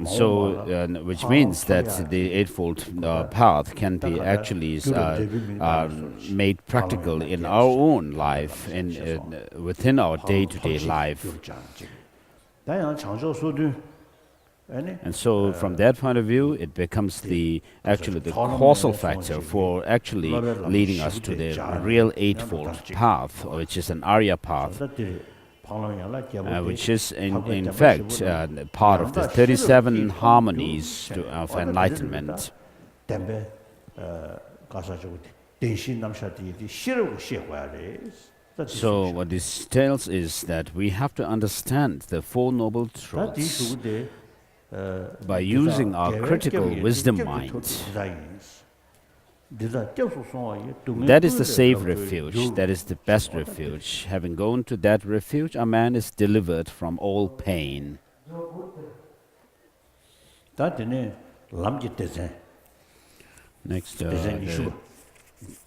So, which means that the Eightfold Path can be actually made practical in our own life, within our day-to-day life. And so, from that point of view, it becomes actually the causal factor for actually leading us to the real Eightfold Path, which is an Arya path, which is in fact part of the 37 harmonies of enlightenment. So what this tells is that we have to understand the Four Noble Truths by using our critical wisdom mind. That is the safe refuge, that is the best refuge. Having gone to that refuge, a man is delivered from all pain. Next,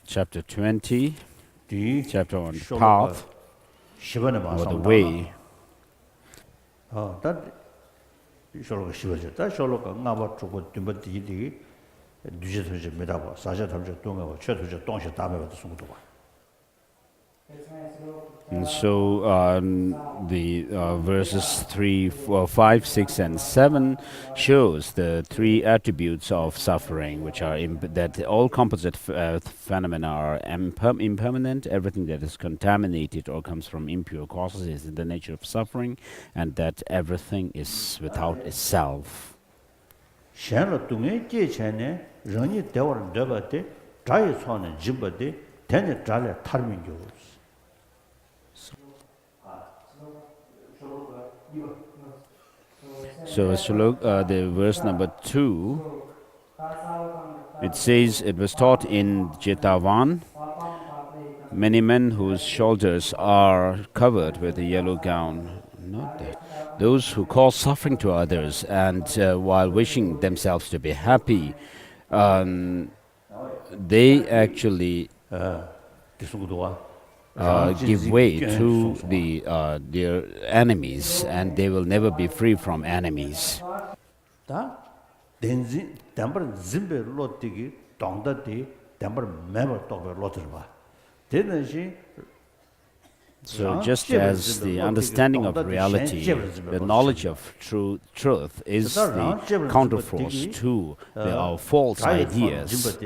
chapter 20, chapter on the path, or the way. And so the verses 3, 4, 5, 6, and 7 shows the three attributes of suffering, which are that all composite phenomena are impermanent. Everything that is contaminated or comes from impure causes is in the nature of suffering, and that everything is without a self. So as you look at the verse number 2, it says, it was taught in Jetavan, many men whose shoulders are covered with a yellow gown. Not that. Those who cause suffering to others and while wishing themselves to be happy, they actually give way to their enemies, and they will never be free from enemies. So just as the understanding of reality, the knowledge of truth is the counterforce to our false ideas.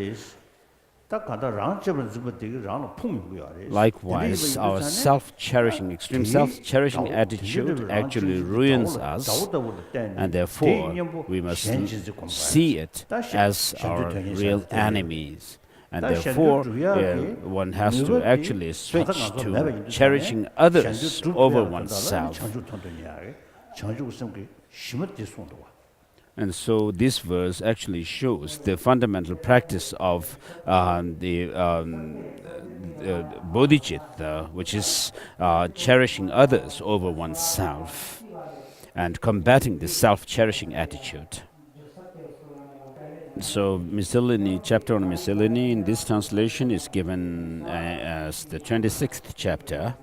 Likewise, our self-cherishing, extreme self-cherishing attitude actually ruins us, and therefore we must see it as our real enemies. And therefore, one has to actually switch to cherishing others over oneself. And so this verse actually shows the fundamental practice of the bodhicitta, which is cherishing others over oneself and combating the self-cherishing attitude. So miscellany, chapter on miscellany in this translation is given as the 26th chapter.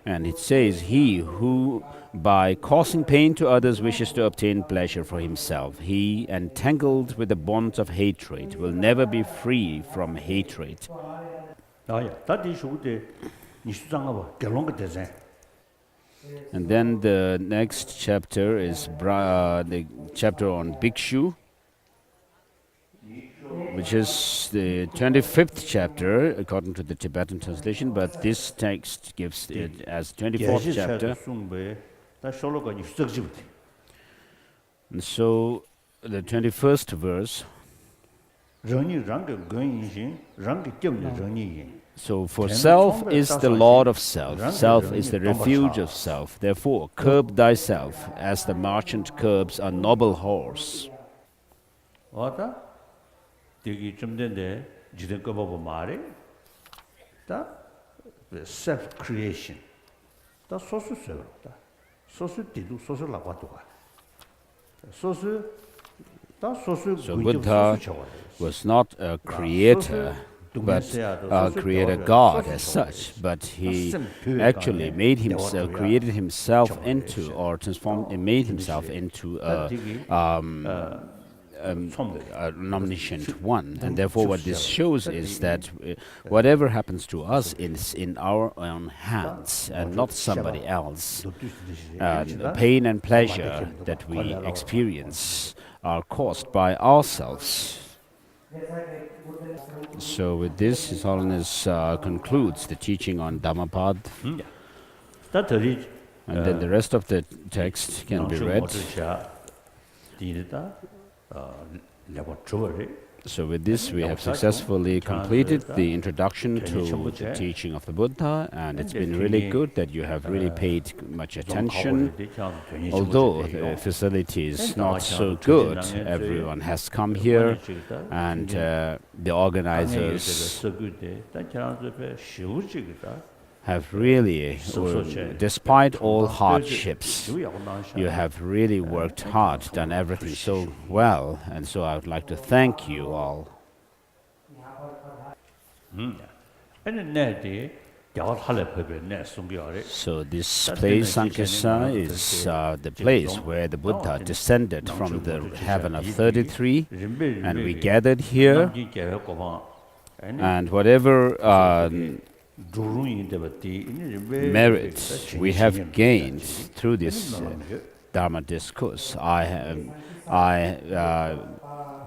And it says, he who by causing pain to others wishes to obtain pleasure for himself, he, entangled with the bonds of hatred, will never be free from hatred. And then the next chapter is the chapter on Bhikshu, which is the 25th chapter according to the Tibetan translation, but this text gives it as 24th chapter. And so the 21st verse. So for self is the lord of self, self is the refuge of self. Therefore, curb thyself as the merchant curbs a noble horse. Self-creation. So Buddha was not a creator, but a creator God as such, but he actually made himself, created himself into, or transformed, made himself into an omniscient one. And therefore what this shows is that whatever happens to us is in our own hands and not somebody else. The pain and pleasure that we experience are caused by ourselves. So with this, His Holiness concludes the teaching on Dhammapada. And then the rest of the text can be read. So with this, we have successfully completed the introduction to the teaching of the Buddha, and it's been really good that you have really paid much attention. Although the facility is not so good, everyone has come here, and the organizers have really, despite all hardships, you have really worked hard, done everything so well, and so I would like to thank you all. So this place, Sankisa, is the place where the Buddha descended from the heaven of 33, and we gathered here, and whatever merit we have gained through this Dharma discourse, I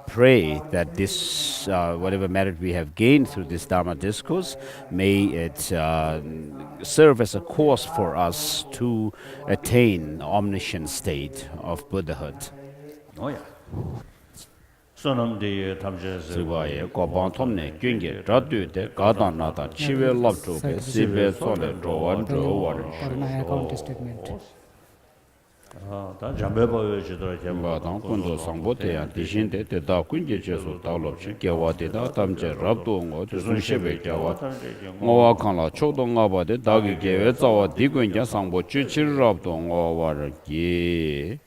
pray that this whatever merit we have gained through this Dharma discourse, may it serve as a course for us to attain the omniscient state of Buddhahood. Sivaye Kopan Tomne Gyunge Radu de Gadan Nata Chive Lobto Sive Sole Drowan Drowan Badan Kundo Sangbote Dishinte Da Kunje Jesu Dalop Kewa de Tamje Rabdo Ngo Sunshebe Kewa Ngowa Kanla Chodonga Bade Dagi Gewe Zawa Digunja Sangbo Chichir Rabdo Ngo War Ye